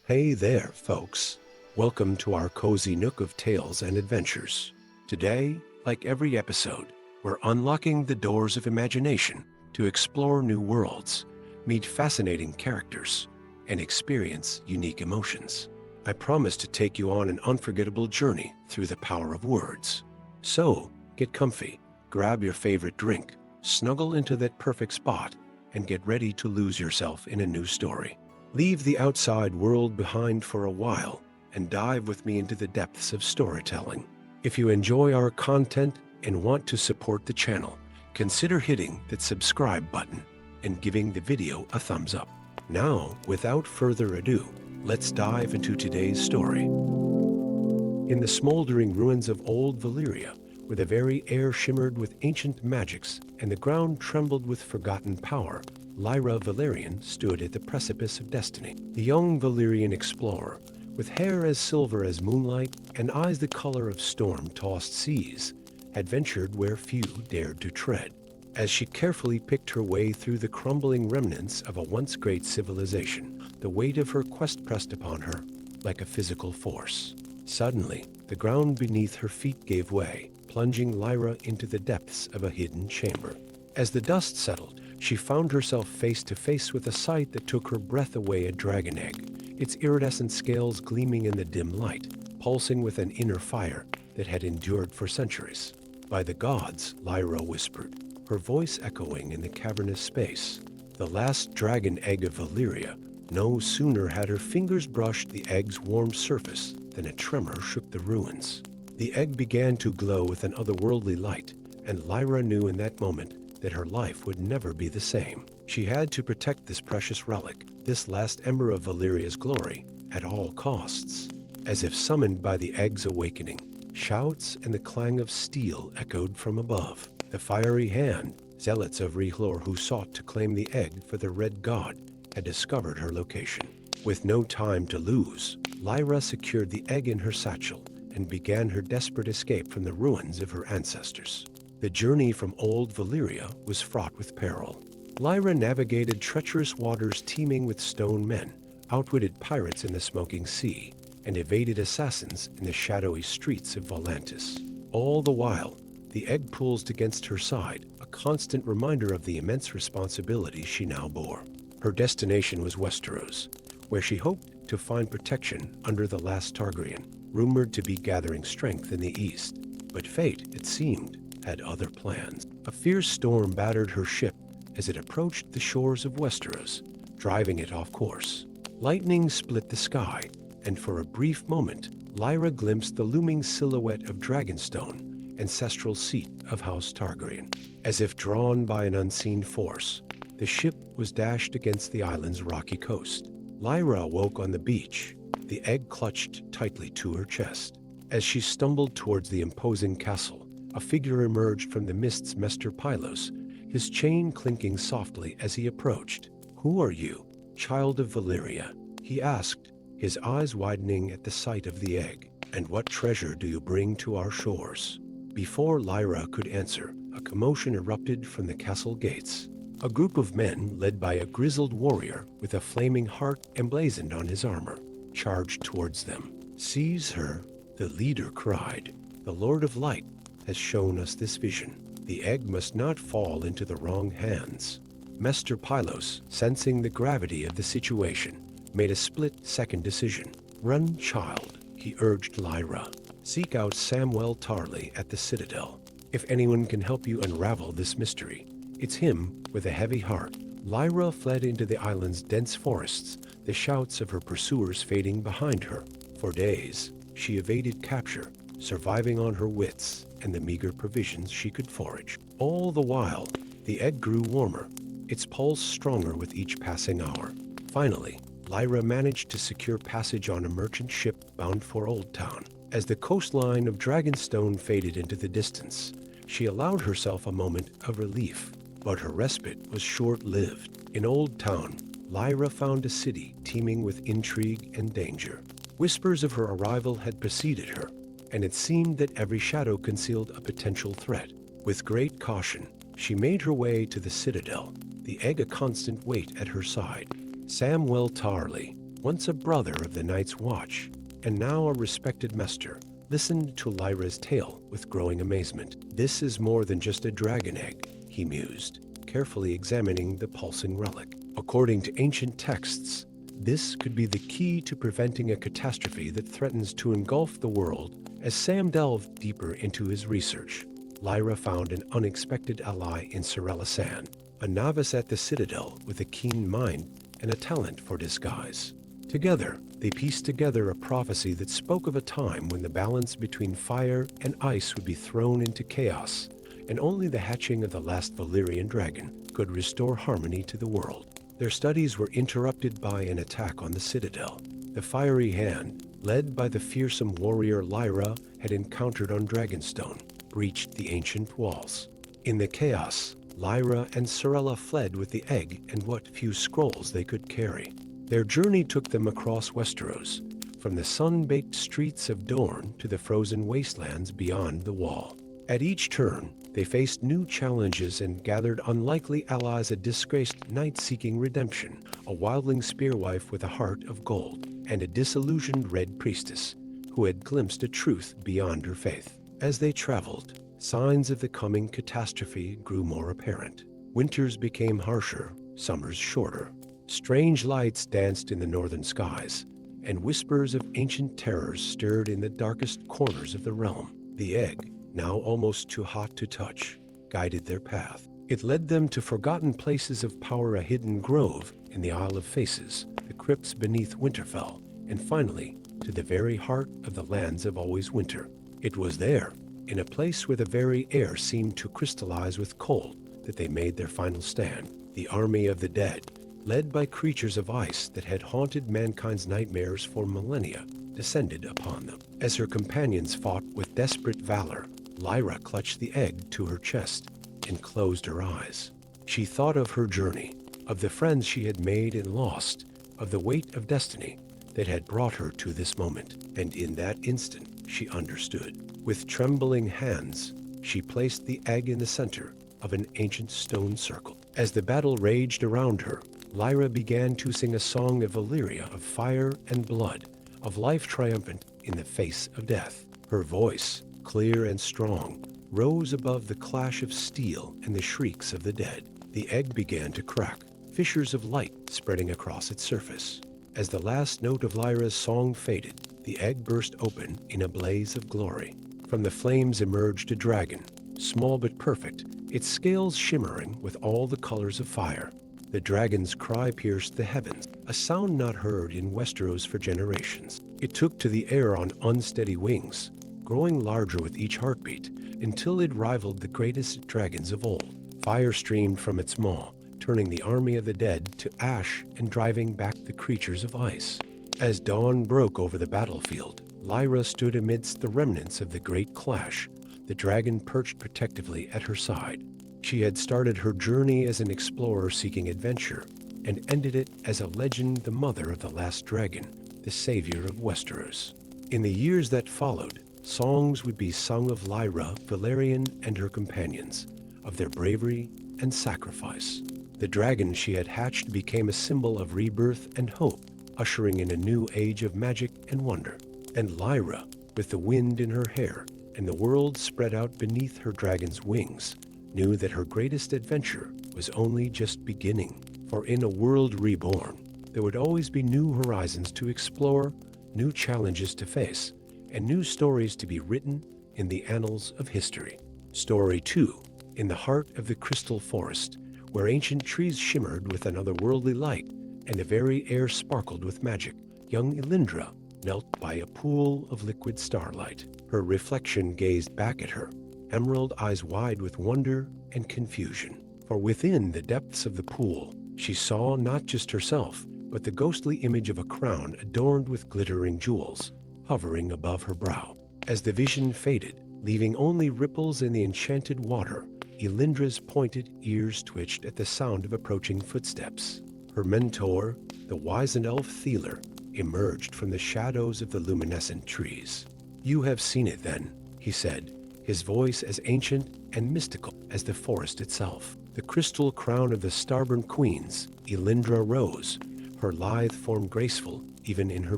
Hey there, folks. Welcome to our cozy nook of tales and adventures. Today, like every episode, we're unlocking the doors of imagination to explore new worlds, meet fascinating characters, and experience unique emotions. I promise to take you on an unforgettable journey through the power of words. So, get comfy, grab your favorite drink, snuggle into that perfect spot, and get ready to lose yourself in a new story. Leave the outside world behind for a while and dive with me into the depths of storytelling. If you enjoy our content and want to support the channel, consider hitting that subscribe button and giving the video a thumbs up. Now, without further ado, let's dive into today's story. In the smoldering ruins of old Valyria, where the very air shimmered with ancient magics and the ground trembled with forgotten power, Lyra Valyrian stood at the precipice of destiny. The young Valyrian explorer, with hair as silver as moonlight and eyes the color of storm-tossed seas, had ventured where few dared to tread. As she carefully picked her way through the crumbling remnants of a once great civilization, the weight of her quest pressed upon her like a physical force. Suddenly, the ground beneath her feet gave way, plunging Lyra into the depths of a hidden chamber. As the dust settled, she found herself face to face with a sight that took her breath away. A dragon egg, its iridescent scales gleaming in the dim light, pulsing with an inner fire that had endured for centuries. "By the gods," Lyra whispered, her voice echoing in the cavernous space. The last dragon egg of Valyria. No sooner had her fingers brushed the egg's warm surface than a tremor shook the ruins. The egg began to glow with an otherworldly light, and Lyra knew in that moment that her life would never be the same. She had to protect this precious relic, this last ember of Valyria's glory, at all costs. As if summoned by the egg's awakening, shouts and the clang of steel echoed from above. The fiery hand, zealots of Rihlor who sought to claim the egg for the Red God, had discovered her location. With no time to lose, Lyra secured the egg in her satchel and began her desperate escape from the ruins of her ancestors. The journey from old Valyria was fraught with peril. Lyra navigated treacherous waters teeming with stone men, outwitted pirates in the smoking sea, and evaded assassins in the shadowy streets of Volantis. All the while, the egg pulsed against her side, a constant reminder of the immense responsibility she now bore. Her destination was Westeros, where she hoped to find protection under the last Targaryen, rumored to be gathering strength in the east. But fate, it seemed, had other plans. A fierce storm battered her ship as it approached the shores of Westeros, driving it off course. Lightning split the sky, and for a brief moment, Lyra glimpsed the looming silhouette of Dragonstone, ancestral seat of House Targaryen. As if drawn by an unseen force, the ship was dashed against the island's rocky coast. Lyra awoke on the beach, the egg clutched tightly to her chest. As she stumbled towards the imposing castle, a figure emerged from the mists. Maester Pylos, his chain clinking softly as he approached. "Who are you, child of Valyria?" he asked, his eyes widening at the sight of the egg. "And what treasure do you bring to our shores?" Before Lyra could answer, a commotion erupted from the castle gates. A group of men, led by a grizzled warrior with a flaming heart emblazoned on his armor, charged towards them. "Seize her," the leader cried. "The Lord of Light has shown us this vision. The egg must not fall into the wrong hands." Maester Pylos, sensing the gravity of the situation, made a split-second decision. "Run, child," he urged Lyra. "Seek out Samwell Tarly at the Citadel. If anyone can help you unravel this mystery, it's him." With a heavy heart, Lyra fled into the island's dense forests, the shouts of her pursuers fading behind her. For days, she evaded capture, surviving on her wits and the meager provisions she could forage. All the while, the egg grew warmer, its pulse stronger with each passing hour. Finally, Lyra managed to secure passage on a merchant ship bound for Old Town. As the coastline of Dragonstone faded into the distance, she allowed herself a moment of relief. But her respite was short-lived. In Old Town, Lyra found a city teeming with intrigue and danger. Whispers of her arrival had preceded her, and it seemed that every shadow concealed a potential threat. With great caution, she made her way to the Citadel, the egg a constant weight at her side. Samwell Tarly, once a brother of the Night's Watch, and now a respected master, listened to Lyra's tale with growing amazement. "This is more than just a dragon egg," he mused, carefully examining the pulsing relic. "According to ancient texts, this could be the key to preventing a catastrophe that threatens to engulf the world." As Sam delved deeper into his research, Lyra found an unexpected ally in Sorella San, a novice at the Citadel with a keen mind and a talent for disguise. Together, they pieced together a prophecy that spoke of a time when the balance between fire and ice would be thrown into chaos, and only the hatching of the last Valyrian dragon could restore harmony to the world. Their studies were interrupted by an attack on the Citadel. The fiery hand, led by the fearsome warrior Lyra had encountered on Dragonstone, breached the ancient walls. In the chaos, Lyra and Sorella fled with the egg and what few scrolls they could carry. Their journey took them across Westeros, from the sun-baked streets of Dorne to the frozen wastelands beyond the wall. At each turn, they faced new challenges and gathered unlikely allies: a disgraced knight seeking redemption, a wildling spearwife with a heart of gold, and a disillusioned red priestess who had glimpsed a truth beyond her faith. As they traveled, signs of the coming catastrophe grew more apparent. Winters became harsher, summers shorter. Strange lights danced in the northern skies, and whispers of ancient terrors stirred in the darkest corners of the realm. The egg, now almost too hot to touch, guided their path. It led them to forgotten places of power: a hidden grove in the Isle of Faces, the crypts beneath Winterfell, and finally to the very heart of the lands of Always Winter. It was there, in a place where the very air seemed to crystallize with cold, that they made their final stand. The army of the dead, led by creatures of ice that had haunted mankind's nightmares for millennia, descended upon them. As her companions fought with desperate valor, Lyra clutched the egg to her chest and closed her eyes. She thought of her journey, of the friends she had made and lost, of the weight of destiny that had brought her to this moment, and in that instant she understood. With trembling hands, she placed the egg in the center of an ancient stone circle. As the battle raged around her, Lyra began to sing a song of Valyria, of fire and blood, of life triumphant in the face of death. Her voice, clear and strong, rose above the clash of steel and the shrieks of the dead. The egg began to crack, fissures of light spreading across its surface. As the last note of Lyra's song faded, the egg burst open in a blaze of glory. From the flames emerged a dragon, small but perfect, its scales shimmering with all the colors of fire. The dragon's cry pierced the heavens, a sound not heard in Westeros for generations. It took to the air on unsteady wings, growing larger with each heartbeat, until it rivaled the greatest dragons of old. Fire streamed from its maw, turning the army of the dead to ash and driving back the creatures of ice. As dawn broke over the battlefield, Lyra stood amidst the remnants of the great clash, the dragon perched protectively at her side. She had started her journey as an explorer seeking adventure, and ended it as a legend, the mother of the last dragon, the savior of Westeros. In the years that followed, songs would be sung of Lyra, Valyrian, and her companions, of their bravery and sacrifice. The dragon she had hatched became a symbol of rebirth and hope, ushering in a new age of magic and wonder. And Lyra, with the wind in her hair and the world spread out beneath her dragon's wings, knew that her greatest adventure was only just beginning. For in a world reborn, there would always be new horizons to explore, new challenges to face, and new stories to be written in the annals of history. Story 2. In the heart of the crystal forest, where ancient trees shimmered with an otherworldly light, and the very air sparkled with magic, young Elindra knelt by a pool of liquid starlight. Her reflection gazed back at her, emerald eyes wide with wonder and confusion. For within the depths of the pool, she saw not just herself, but the ghostly image of a crown adorned with glittering jewels, hovering above her brow. As the vision faded, leaving only ripples in the enchanted water, Elindra's pointed ears twitched at the sound of approaching footsteps. Her mentor, the wizened elf Theler, emerged from the shadows of the luminescent trees. "You have seen it then," he said, his voice as ancient and mystical as the forest itself. The crystal crown of the Starburn Queens, Elindra rose, her lithe form graceful even in her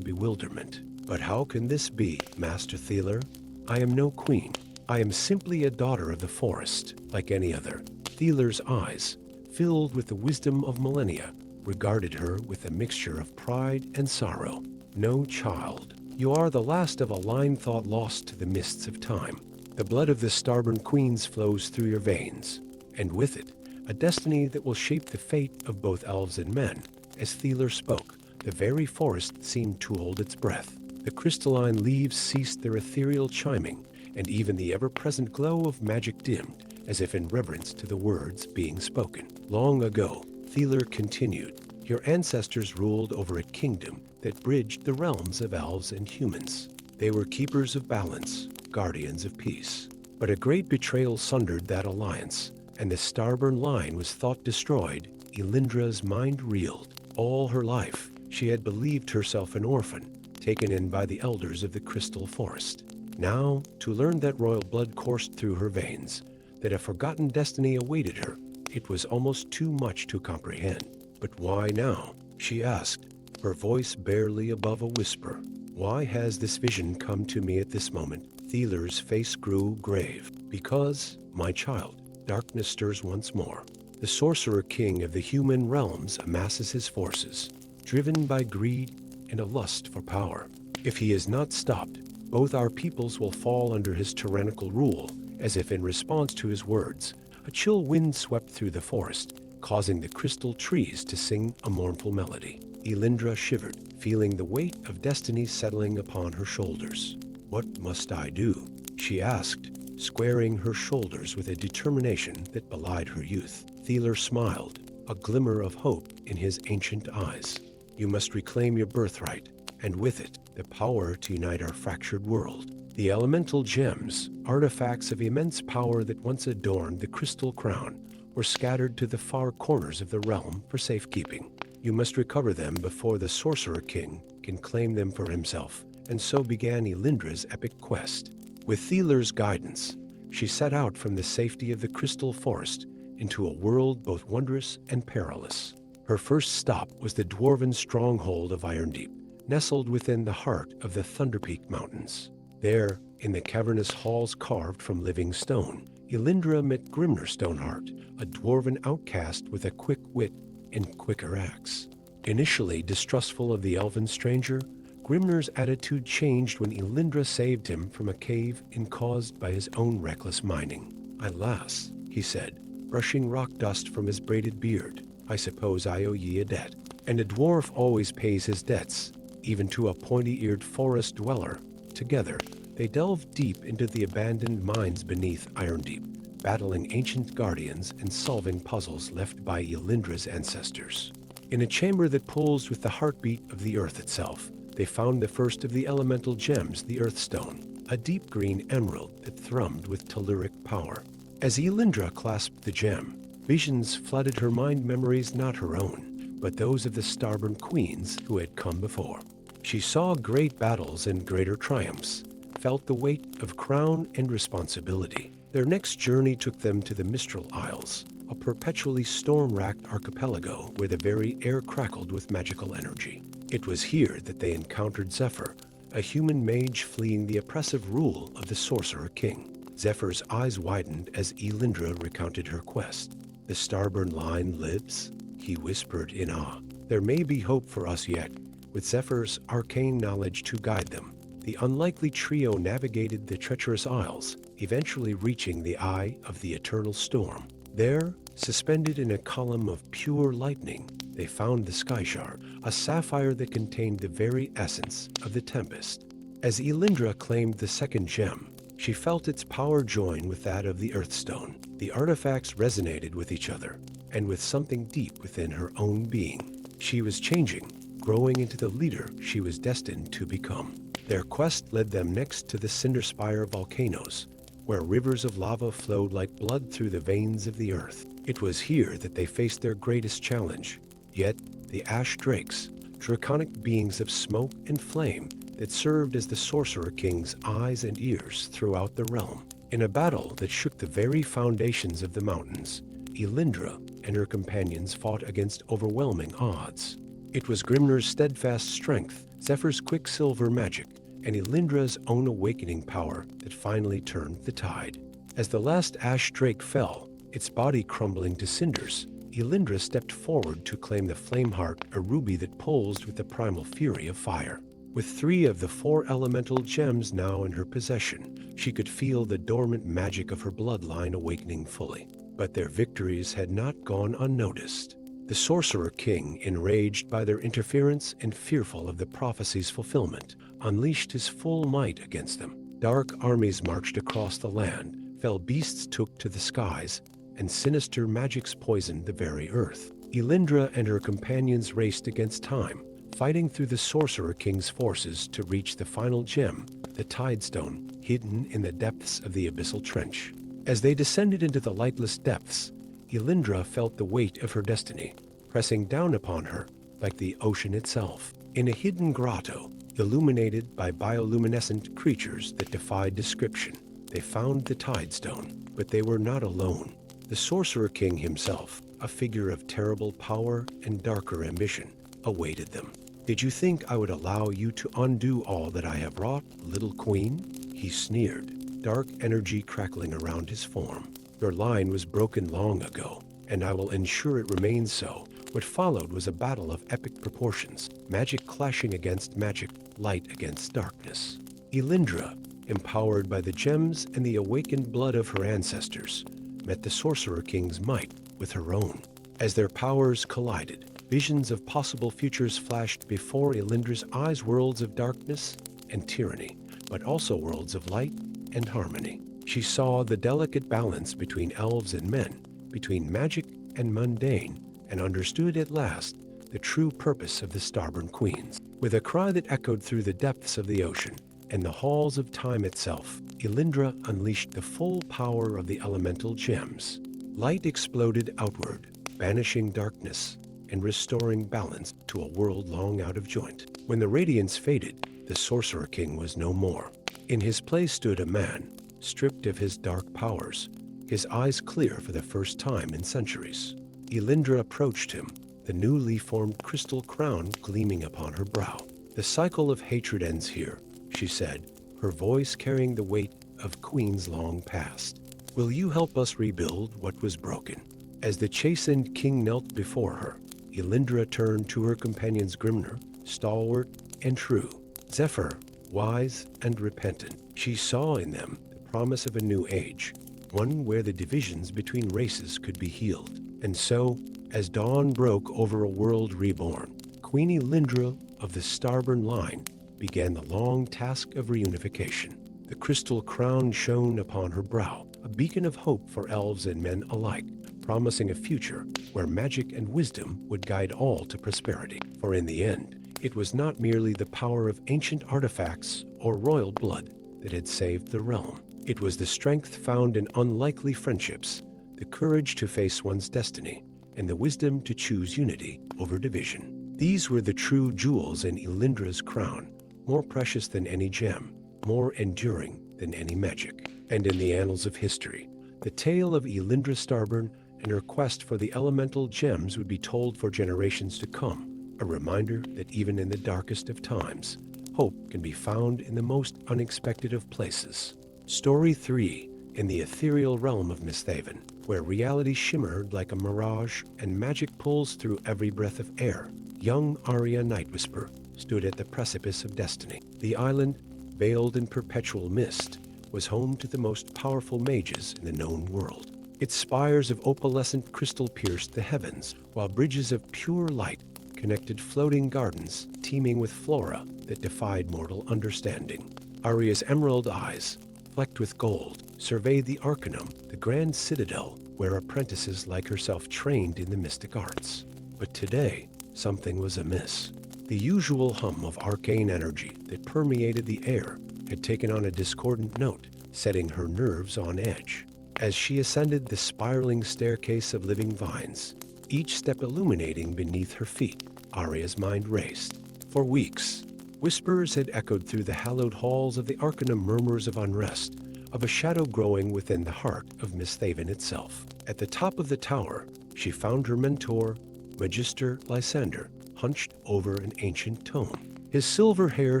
bewilderment. "But how can this be, Master Thaler? I am no queen. I am simply a daughter of the forest, like any other." Thaler's eyes, filled with the wisdom of millennia, regarded her with a mixture of pride and sorrow. "No, child. You are the last of a line thought lost to the mists of time. The blood of the Starborn Queens flows through your veins, and with it, a destiny that will shape the fate of both elves and men." As Thaler spoke, the very forest seemed to hold its breath. The crystalline leaves ceased their ethereal chiming, and even the ever-present glow of magic dimmed, as if in reverence to the words being spoken. "Long ago," Thaler continued, "your ancestors ruled over a kingdom that bridged the realms of elves and humans. They were keepers of balance, guardians of peace. But a great betrayal sundered that alliance, and the Starborn line was thought destroyed." Elindra's mind reeled. All her life, she had believed herself an orphan, taken in by the elders of the Crystal Forest. Now, to learn that royal blood coursed through her veins, that a forgotten destiny awaited her, it was almost too much to comprehend. "But why now?" she asked, her voice barely above a whisper. "Why has this vision come to me at this moment?" Thaler's face grew grave. "Because, my child, darkness stirs once more. The Sorcerer King of the human realms amasses his forces, driven by greed and a lust for power. If he is not stopped, both our peoples will fall under his tyrannical rule." As if in response to his words, a chill wind swept through the forest, causing the crystal trees to sing a mournful melody. Elindra shivered, feeling the weight of destiny settling upon her shoulders. "What must I do?" she asked, squaring her shoulders with a determination that belied her youth. Thaler smiled, a glimmer of hope in his ancient eyes. "You must reclaim your birthright, and with it, the power to unite our fractured world. The elemental gems, artifacts of immense power that once adorned the Crystal Crown, were scattered to the far corners of the realm for safekeeping. You must recover them before the Sorcerer King can claim them for himself." And so began Elindra's epic quest. With Thaler's guidance, she set out from the safety of the Crystal Forest into a world both wondrous and perilous. Her first stop was the dwarven stronghold of Irondeep, nestled within the heart of the Thunderpeak Mountains. There, in the cavernous halls carved from living stone, Elindra met Grimner Stoneheart, a dwarven outcast with a quick wit and quicker axe. Initially distrustful of the elven stranger, Grimner's attitude changed when Elindra saved him from a cave-in caused by his own reckless mining. "Alas," he said, brushing rock dust from his braided beard, "I suppose I owe ye a debt." And a dwarf always pays his debts, even to a pointy-eared forest dweller. Together, they delved deep into the abandoned mines beneath Irondeep, battling ancient guardians and solving puzzles left by Elindra's ancestors. In a chamber that pulsed with the heartbeat of the earth itself, they found the first of the elemental gems, the Earthstone, a deep green emerald that thrummed with telluric power. As Elindra clasped the gem, visions flooded her mind, memories not her own, but those of the Starborn Queens who had come before. She saw great battles and greater triumphs, felt the weight of crown and responsibility. Their next journey took them to the Mistral Isles, a perpetually storm-racked archipelago where the very air crackled with magical energy. It was here that they encountered Zephyr, a human mage fleeing the oppressive rule of the Sorcerer King. Zephyr's eyes widened as Elindra recounted her quest. "The Starborn line lives?" he whispered in awe. "There may be hope for us yet, with Zephyr's arcane knowledge to guide them." The unlikely trio navigated the treacherous isles, eventually reaching the eye of the eternal storm. There, suspended in a column of pure lightning, they found the Sky Shard, a sapphire that contained the very essence of the Tempest. As Elindra claimed the second gem, she felt its power join with that of the Earthstone. The artifacts resonated with each other, and with something deep within her own being. She was changing, growing into the leader she was destined to become. Their quest led them next to the Cinderspire volcanoes, where rivers of lava flowed like blood through the veins of the earth. It was here that they faced their greatest challenge. Yet, the Ash Drakes, draconic beings of smoke and flame that served as the Sorcerer King's eyes and ears throughout the realm. In a battle that shook the very foundations of the mountains, Elindra and her companions fought against overwhelming odds. It was Grimner's steadfast strength, Zephyr's quicksilver magic, and Elindra's own awakening power that finally turned the tide. As the last ash drake fell, its body crumbling to cinders, Elindra stepped forward to claim the Flameheart, a ruby that pulsed with the primal fury of fire. With 3 of the 4 elemental gems now in her possession, she could feel the dormant magic of her bloodline awakening fully. But their victories had not gone unnoticed. The Sorcerer King, enraged by their interference and fearful of the prophecy's fulfillment, unleashed his full might against them. Dark armies marched across the land, fell beasts took to the skies, and sinister magics poisoned the very earth. Elindra and her companions raced against time, fighting through the Sorcerer King's forces to reach the final gem, the Tidestone, hidden in the depths of the abyssal trench. As they descended into the lightless depths, Elindra felt the weight of her destiny, pressing down upon her like the ocean itself. In a hidden grotto, illuminated by bioluminescent creatures that defied description, they found the Tidestone, but they were not alone. The Sorcerer King himself, a figure of terrible power and darker ambition, awaited them. "Did you think I would allow you to undo all that I have wrought, little queen?" He sneered, dark energy crackling around his form. "Your line was broken long ago, and I will ensure it remains so." What followed was a battle of epic proportions, magic clashing against magic, light against darkness. Elindra, empowered by the gems and the awakened blood of her ancestors, met the Sorcerer King's might with her own. As their powers collided, visions of possible futures flashed before Elindra's eyes, worlds of darkness and tyranny, but also worlds of light and harmony. She saw the delicate balance between elves and men, between magic and mundane, and understood at last the true purpose of the Starborn Queens. With a cry that echoed through the depths of the ocean and the halls of time itself, Elindra unleashed the full power of the elemental gems. Light exploded outward, banishing darkness and restoring balance to a world long out of joint. When the radiance faded, the Sorcerer King was no more. In his place stood a man, stripped of his dark powers, his eyes clear for the first time in centuries. Elindra approached him, the newly formed crystal crown gleaming upon her brow. "The cycle of hatred ends here," she said, her voice carrying the weight of queens long past. "Will you help us rebuild what was broken?" As the chastened king knelt before her, Elindra turned to her companions Grimner, stalwart and true, Zephyr, wise and repentant. She saw in them the promise of a new age, one where the divisions between races could be healed. And so, as dawn broke over a world reborn, Queen Elindra of the Starborn line began the long task of reunification. The crystal crown shone upon her brow, a beacon of hope for elves and men alike, promising a future where magic and wisdom would guide all to prosperity. For in the end, it was not merely the power of ancient artifacts or royal blood that had saved the realm. It was the strength found in unlikely friendships, the courage to face one's destiny, and the wisdom to choose unity over division. These were the true jewels in Elindra's crown, more precious than any gem, more enduring than any magic. And in the annals of history, the tale of Elindra Starborn and her quest for the elemental gems would be told for generations to come, a reminder that even in the darkest of times, hope can be found in the most unexpected of places. Story 3. In the ethereal realm of Misthaven, where reality shimmered like a mirage and magic pulls through every breath of air, young Arya Nightwhisper stood at the precipice of destiny. The island, veiled in perpetual mist, was home to the most powerful mages in the known world. Its spires of opalescent crystal pierced the heavens, while bridges of pure light connected floating gardens teeming with flora that defied mortal understanding. Arya's emerald eyes, flecked with gold, surveyed the Arcanum, the grand citadel where apprentices like herself trained in the mystic arts. But today, something was amiss. The usual hum of arcane energy that permeated the air had taken on a discordant note, setting her nerves on edge. As she ascended the spiraling staircase of living vines, each step illuminating beneath her feet, Arya's mind raced. For weeks, whispers had echoed through the hallowed halls of the Arcanum, murmurs of unrest, of a shadow growing within the heart of Misthaven itself. At the top of the tower, she found her mentor, Magister Lysander, hunched over an ancient tome. His silver hair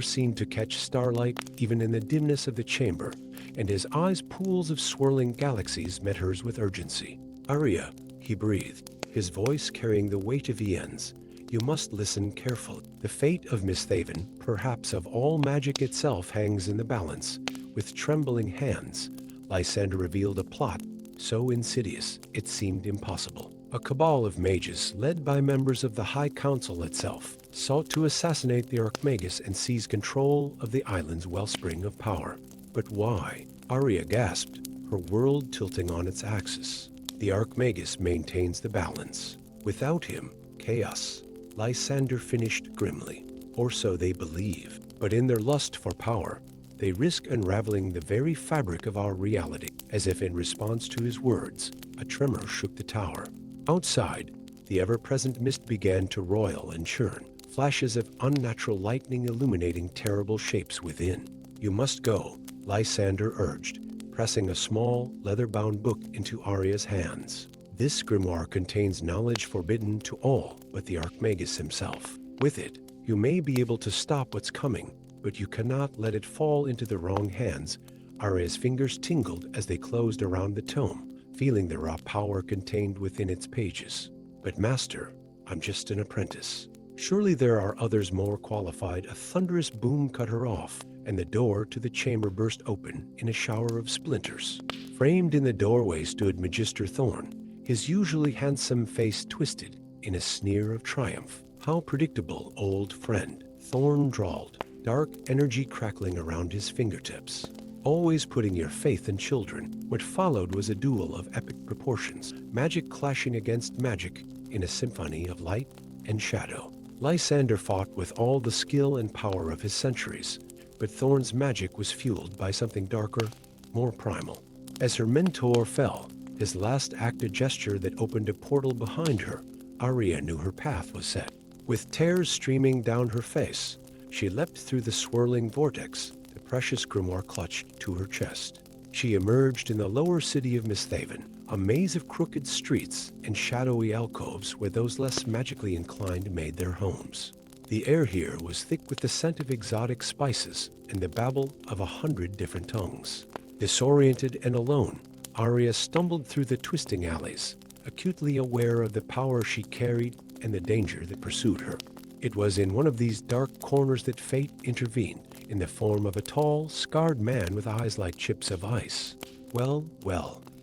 seemed to catch starlight even in the dimness of the chamber, and his eyes pools of swirling galaxies met hers with urgency. "Arya," he breathed, his voice carrying the weight of Ian's. "You must listen carefully. The fate of Miss Thaven, perhaps of all magic itself, hangs in the balance." With trembling hands, Lysander revealed a plot so insidious it seemed impossible. A cabal of mages, led by members of the High Council itself, sought to assassinate the Archmagus and seize control of the island's wellspring of power. But why? Arya gasped, her world tilting on its axis. "The Archmagus maintains the balance. Without him, chaos," Lysander finished grimly. "Or so they believe. But in their lust for power, they risk unraveling the very fabric of our reality." As if in response to his words, a tremor shook the tower. Outside, the ever-present mist began to roil and churn, flashes of unnatural lightning illuminating terrible shapes within. "You must go," Lysander urged, pressing a small, leather-bound book into Arya's hands. "This grimoire contains knowledge forbidden to all but the Archmagus himself. With it, you may be able to stop what's coming, but you cannot let it fall into the wrong hands." Arya's fingers tingled as they closed around the tome, feeling the raw power contained within its pages. "But Master, I'm just an apprentice. Surely there are others more qualified." A thunderous boom cut her off, and the door to the chamber burst open in a shower of splinters. Framed in the doorway stood Magister Thorn, his usually handsome face twisted in a sneer of triumph. "How predictable, old friend," Thorn drawled, dark energy crackling around his fingertips. "Always putting your faith in children." What followed was a duel of epic proportions, magic clashing against magic in a symphony of light and shadow. Lysander fought with all the skill and power of his centuries, but Thorn's magic was fueled by something darker, more primal. As her mentor fell, his last act a gesture that opened a portal behind her, Arya knew her path was set. With tears streaming down her face, she leapt through the swirling vortex, the precious grimoire clutched to her chest. She emerged in the lower city of Miss Thaven, a maze of crooked streets and shadowy alcoves where those less magically inclined made their homes. The air here was thick with the scent of exotic spices and the babble of 100 different tongues. Disoriented and alone, Arya stumbled through the twisting alleys, acutely aware of the power she carried and the danger that pursued her. It was in one of these dark corners that fate intervened, in the form of a tall, scarred man with eyes like chips of ice. Well,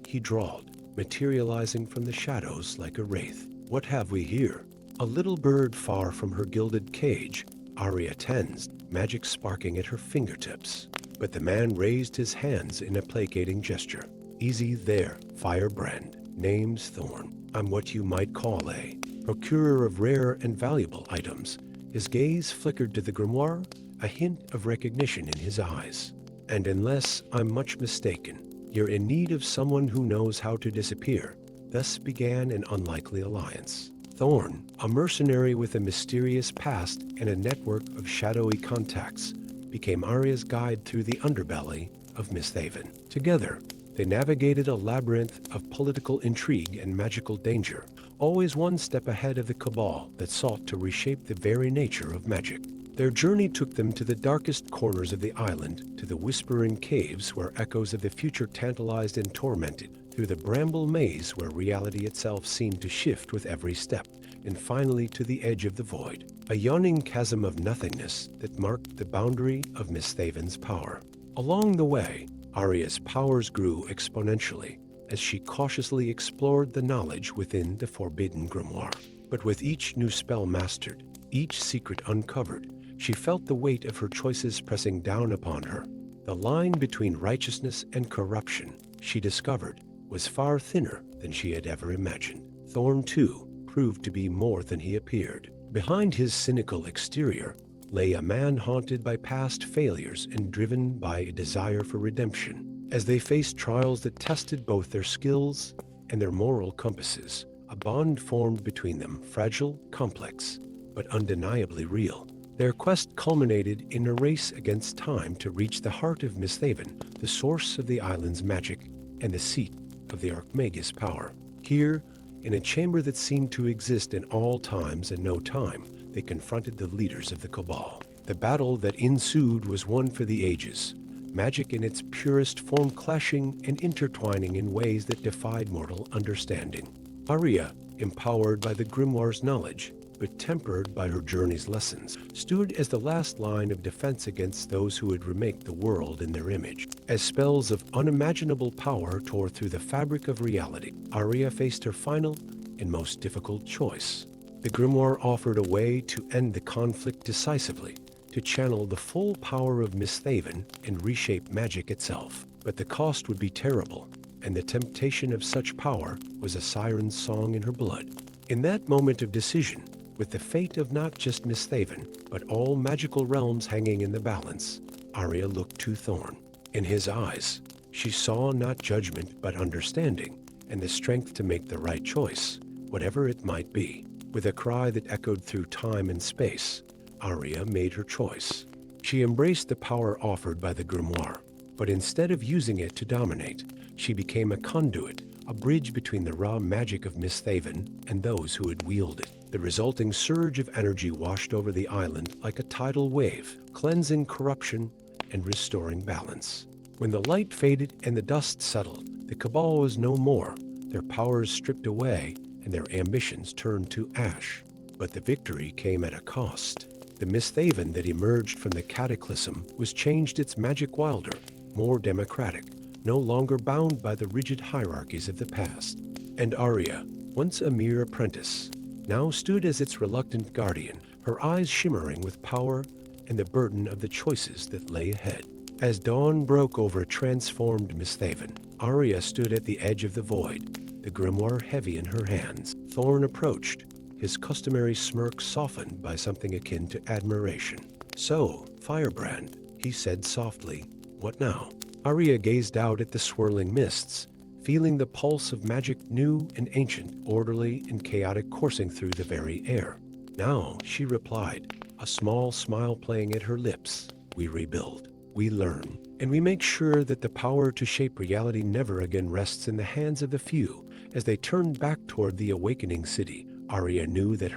he drawled, materializing from the shadows like a wraith. "What have we here?" A little bird far from her gilded cage, Arya tensed, magic sparking at her fingertips. But the man raised his hands in a placating gesture. "Easy there, firebrand. Name's Thorn. I'm what you might call a procurer of rare and valuable items." His gaze flickered to the grimoire, a hint of recognition in his eyes. "And unless I'm much mistaken, you're in need of someone who knows how to disappear." Thus began an unlikely alliance. Thorn, a mercenary with a mysterious past and a network of shadowy contacts, became Arya's guide through the underbelly of Miss Thaven. Together, they navigated a labyrinth of political intrigue and magical danger, always one step ahead of the cabal that sought to reshape the very nature of magic. Their journey took them to the darkest corners of the island, to the whispering caves where echoes of the future tantalized and tormented, through the bramble maze where reality itself seemed to shift with every step, and finally to the edge of the void, a yawning chasm of nothingness that marked the boundary of Miss Thaven's power. Along the way, Arya's powers grew exponentially as she cautiously explored the knowledge within the forbidden grimoire. But with each new spell mastered, each secret uncovered, she felt the weight of her choices pressing down upon her. The line between righteousness and corruption, she discovered, was far thinner than she had ever imagined. Thorn, too, proved to be more than he appeared. Behind his cynical exterior lay a man haunted by past failures and driven by a desire for redemption. As they faced trials that tested both their skills and their moral compasses, a bond formed between them, fragile, complex, but undeniably real. Their quest culminated in a race against time to reach the heart of Miss Thaven, the source of the island's magic and the seat of the Archmagus power. Here, in a chamber that seemed to exist in all times and no time, they confronted the leaders of the Cabal. The battle that ensued was one for the ages, magic in its purest form clashing and intertwining in ways that defied mortal understanding. Arya, empowered by the grimoire's knowledge, but tempered by her journey's lessons, stood as the last line of defense against those who would remake the world in their image. As spells of unimaginable power tore through the fabric of reality, Arya faced her final and most difficult choice. The grimoire offered a way to end the conflict decisively, to channel the full power of Misthaven and reshape magic itself. But the cost would be terrible, and the temptation of such power was a siren's song in her blood. In that moment of decision, with the fate of not just Misthaven, but all magical realms hanging in the balance, Arya looked to Thorn. In his eyes, she saw not judgment but understanding, and the strength to make the right choice, whatever it might be. With a cry that echoed through time and space, Arya made her choice. She embraced the power offered by the grimoire, but instead of using it to dominate, she became a conduit, a bridge between the raw magic of Misthaven and those who would wield it. The resulting surge of energy washed over the island like a tidal wave, cleansing corruption and restoring balance. When the light faded and the dust settled, the Cabal was no more, their powers stripped away and their ambitions turned to ash. But the victory came at a cost. The Misthaven that emerged from the cataclysm was changed its magic wilder, more democratic, no longer bound by the rigid hierarchies of the past. And Arya, once a mere apprentice, now stood as its reluctant guardian, her eyes shimmering with power and the burden of the choices that lay ahead. As dawn broke over a transformed Misthaven, Arya stood at the edge of the void, the grimoire heavy in her hands. Thorn approached, his customary smirk softened by something akin to admiration. "So, Firebrand," he said softly, "what now?" Arya gazed out at the swirling mists, feeling the pulse of magic new and ancient, orderly and chaotic coursing through the very air. "Now," she replied, a small smile playing at her lips, "we rebuild, we learn, and we make sure that the power to shape reality never again rests in the hands of the few." As they turned back toward the awakening city, Arya knew that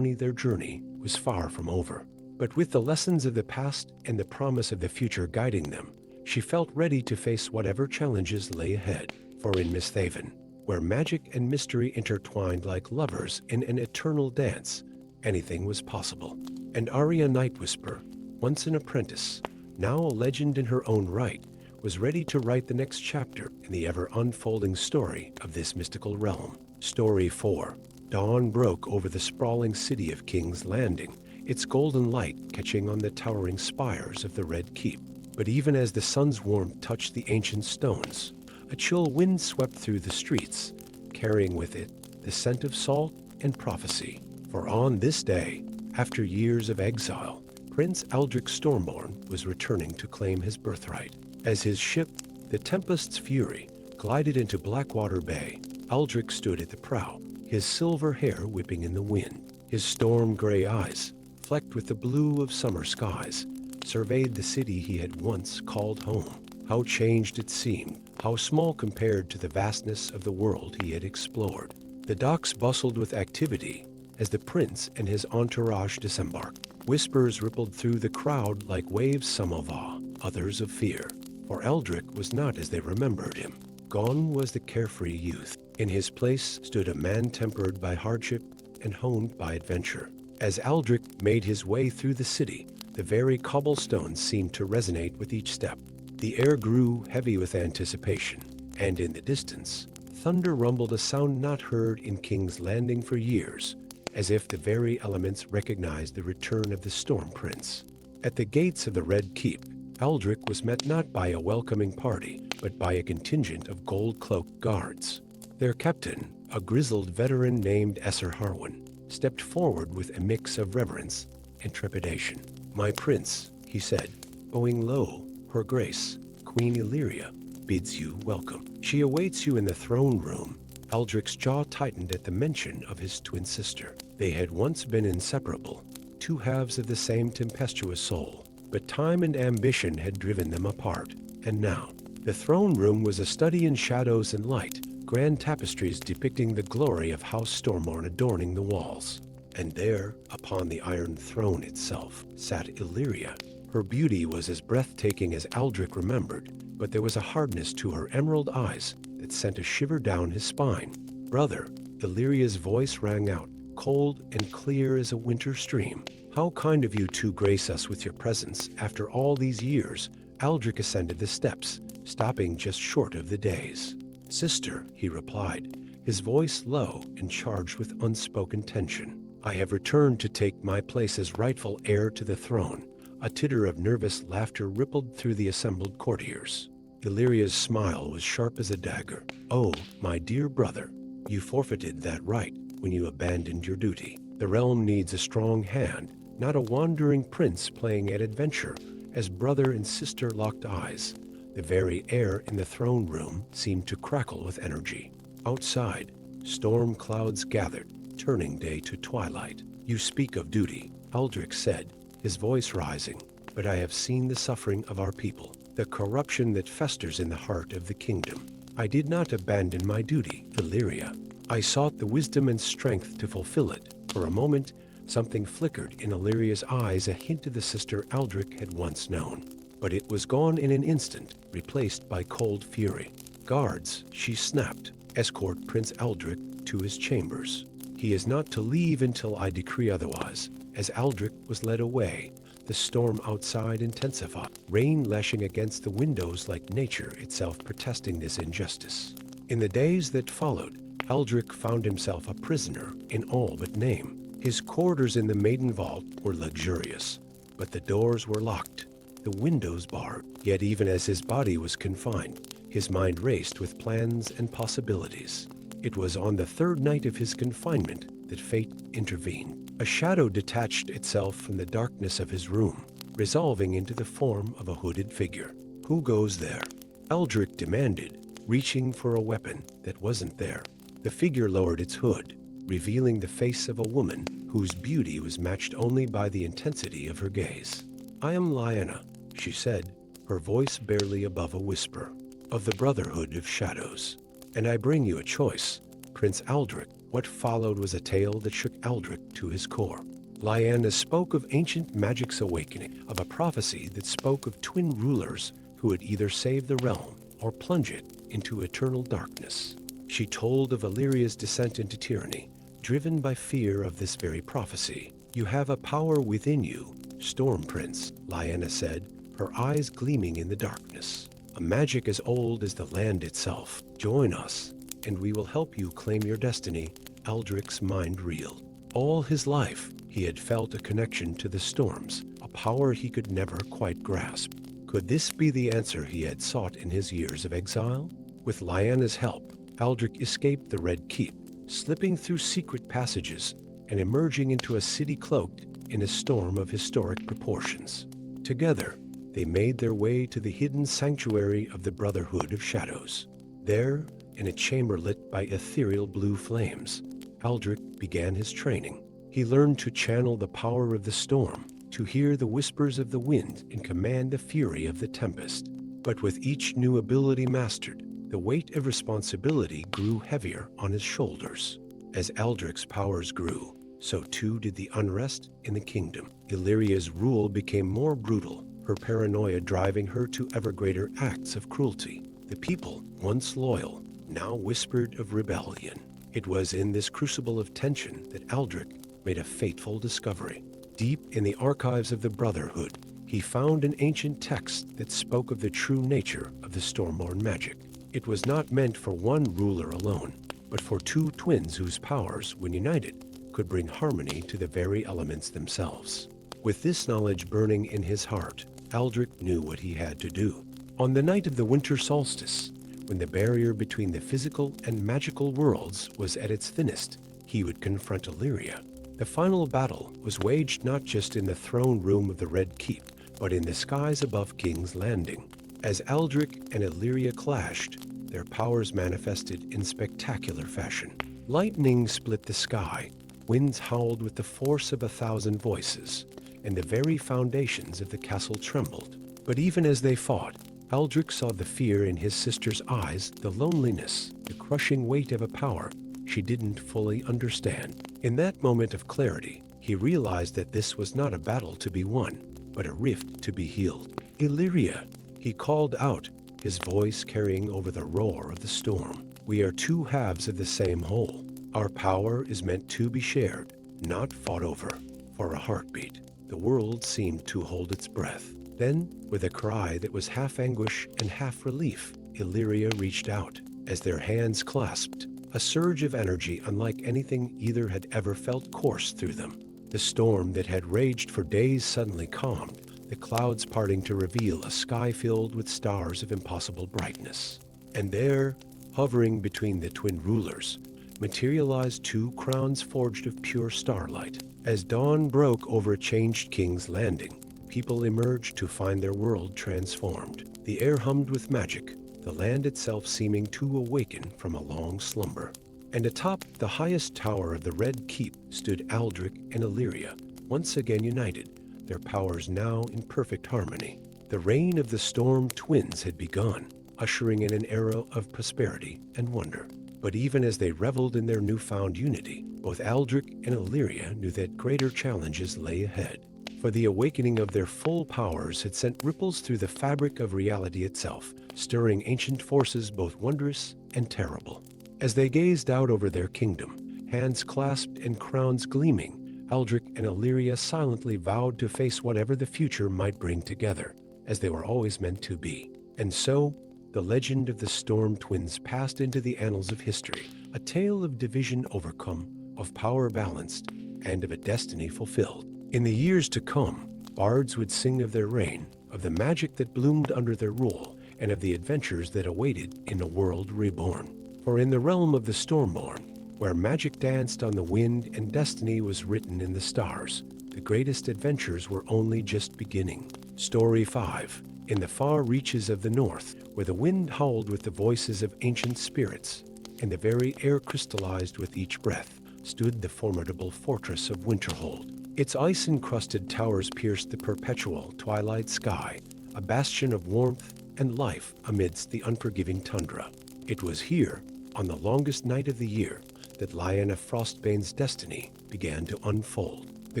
their journey, was far from over. But with the lessons of the past and the promise of the future guiding them, she felt ready to face whatever challenges lay ahead. For in Misthaven, where magic and mystery intertwined like lovers in an eternal dance, anything was possible. And Arya Nightwhisper, once an apprentice, now a legend in her own right, was ready to write the next chapter in the ever-unfolding story of this mystical realm. Story 4. Dawn broke over the sprawling city of King's Landing, its golden light catching on the towering spires of the Red Keep. But even as the sun's warmth touched the ancient stones, a chill wind swept through the streets, carrying with it the scent of salt and prophecy. For on this day, after years of exile, Prince Aldrich Stormborn was returning to claim his birthright. As his ship, the Tempest's Fury, glided into Blackwater Bay, Aldrich stood at the prow, his silver hair whipping in the wind. His storm-gray eyes, flecked with the blue of summer skies, surveyed the city he had once called home. How changed it seemed, how small compared to the vastness of the world he had explored. The docks bustled with activity as the prince and his entourage disembarked. Whispers rippled through the crowd like waves, some of awe, others of fear. For Aldrich was not as they remembered him. Gone was the carefree youth. In his place stood a man tempered by hardship and honed by adventure. As Aldrich made his way through the city, the very cobblestones seemed to resonate with each step. The air grew heavy with anticipation, and in the distance, thunder rumbled, a sound not heard in King's Landing for years, as if the very elements recognized the return of the Storm Prince. At the gates of the Red Keep, Aldrich was met not by a welcoming party, but by a contingent of gold-cloaked guards. Their captain, a grizzled veteran named Esser Harwin, stepped forward with a mix of reverence and trepidation. "My prince," he said, bowing low, "Her Grace, Queen Valyria, bids you welcome. She awaits you in the throne room." Aldrich's jaw tightened at the mention of his twin sister. They had once been inseparable, two halves of the same tempestuous soul, but time and ambition had driven them apart. And now, the throne room was a study in shadows and light, grand tapestries depicting the glory of House Stormborn adorning the walls. And there, upon the iron throne itself, sat Illyria. Her beauty was as breathtaking as Aldrich remembered, but there was a hardness to her emerald eyes that sent a shiver down his spine. "Brother," Illyria's voice rang out, cold and clear as a winter stream. "How kind of you to grace us with your presence after all these years." Aldrich ascended the steps, stopping just short of the dais. "Sister," he replied, his voice low and charged with unspoken tension. "I have returned to take my place as rightful heir to the throne." A titter of nervous laughter rippled through the assembled courtiers. Illyria's smile was sharp as a dagger. "Oh, my dear brother, you forfeited that right when you abandoned your duty. The realm needs a strong hand, not a wandering prince playing at adventure." As brother and sister locked eyes, the very air in the throne room seemed to crackle with energy. Outside, storm clouds gathered, turning day to twilight. "You speak of duty," Aldrich said, his voice rising, "but I have seen the suffering of our people, the corruption that festers in the heart of the kingdom. I did not abandon my duty, Valyria. I sought the wisdom and strength to fulfill it." For a moment, something flickered in Illyria's eyes, a hint of the sister Aldrich had once known. But it was gone in an instant, replaced by cold fury. "Guards," she snapped, "escort Prince Aldrich to his chambers. He is not to leave until I decree otherwise." As Aldrich was led away, the storm outside intensified, rain lashing against the windows like nature itself protesting this injustice. In the days that followed, Aldrich found himself a prisoner in all but name. His quarters in the Maiden Vault were luxurious, but the doors were locked, the windows barred. Yet even as his body was confined, his mind raced with plans and possibilities. It was on the third night of his confinement that fate intervened. A shadow detached itself from the darkness of his room, resolving into the form of a hooded figure. "Who goes there?" Aldrich demanded, reaching for a weapon that wasn't there. The figure lowered its hood, revealing the face of a woman whose beauty was matched only by the intensity of her gaze. "I am Lyanna," she said, her voice barely above a whisper, "of the Brotherhood of Shadows. And I bring you a choice, Prince Aldrich." What followed was a tale that shook Aldrich to his core. Lyanna spoke of ancient magic's awakening, of a prophecy that spoke of twin rulers who would either save the realm or plunge it into eternal darkness. She told of Valyria's descent into tyranny, driven by fear of this very prophecy. "You have a power within you, Storm Prince," Lyanna said, her eyes gleaming in the darkness. "A magic as old as the land itself. Join us, and we will help you claim your destiny." Aldrich's mind reeled. All his life, he had felt a connection to the storms, a power he could never quite grasp. Could this be the answer he had sought in his years of exile? With Lyanna's help, Aldrich escaped the Red Keep, slipping through secret passages and emerging into a city cloaked in a storm of historic proportions. Together, they made their way to the hidden sanctuary of the Brotherhood of Shadows. There, in a chamber lit by ethereal blue flames, Aldrich began his training. He learned to channel the power of the storm, to hear the whispers of the wind and command the fury of the tempest. But with each new ability mastered, the weight of responsibility grew heavier on his shoulders. As Aldrich's powers grew, so too did the unrest in the kingdom. Illyria's rule became more brutal, her paranoia driving her to ever greater acts of cruelty. The people, once loyal, now whispered of rebellion. It was in this crucible of tension that Aldrich made a fateful discovery. Deep in the archives of the Brotherhood, he found an ancient text that spoke of the true nature of the Stormborn magic. It was not meant for one ruler alone, but for two twins whose powers, when united, could bring harmony to the very elements themselves. With this knowledge burning in his heart, Aldrich knew what he had to do. On the night of the winter solstice, when the barrier between the physical and magical worlds was at its thinnest, he would confront Illyria. The final battle was waged not just in the throne room of the Red Keep, but in the skies above King's Landing. As Aldrich and Illyria clashed, their powers manifested in spectacular fashion. Lightning split the sky, winds howled with the force of 1,000 voices, and the very foundations of the castle trembled. But even as they fought, Aldrich saw the fear in his sister's eyes, the loneliness, the crushing weight of a power she didn't fully understand. In that moment of clarity, he realized that this was not a battle to be won, but a rift to be healed. "Valyria," he called out, his voice carrying over the roar of the storm. "We are two halves of the same whole. Our power is meant to be shared, not fought over." For a heartbeat, the world seemed to hold its breath. Then, with a cry that was half anguish and half relief, Valyria reached out. As their hands clasped, a surge of energy unlike anything either had ever felt coursed through them. The storm that had raged for days suddenly calmed, the clouds parting to reveal a sky filled with stars of impossible brightness. And there, hovering between the twin rulers, materialized two crowns forged of pure starlight. As dawn broke over a changed King's Landing, people emerged to find their world transformed. The air hummed with magic, the land itself seeming to awaken from a long slumber. And atop the highest tower of the Red Keep stood Aldrich and Valyria, once again united, their powers now in perfect harmony. The reign of the Storm Twins had begun, ushering in an era of prosperity and wonder. But even as they reveled in their newfound unity, both Aldrich and Valyria knew that greater challenges lay ahead. For the awakening of their full powers had sent ripples through the fabric of reality itself, stirring ancient forces both wondrous and terrible. As they gazed out over their kingdom, hands clasped and crowns gleaming, Aldrich and Valyria silently vowed to face whatever the future might bring together, as they were always meant to be. And so, the legend of the Storm Twins passed into the annals of history, a tale of division overcome, of power balanced, and of a destiny fulfilled. In the years to come, bards would sing of their reign, of the magic that bloomed under their rule, and of the adventures that awaited in a world reborn. For in the realm of the Stormborn, where magic danced on the wind and destiny was written in the stars, the greatest adventures were only just beginning. Story 5. In the far reaches of the north, where the wind howled with the voices of ancient spirits, and the very air crystallized with each breath, stood the formidable fortress of Winterhold. Its ice-encrusted towers pierced the perpetual twilight sky, a bastion of warmth and life amidst the unforgiving tundra. It was here, on the longest night of the year, that Lyanna Frostbane's destiny began to unfold. The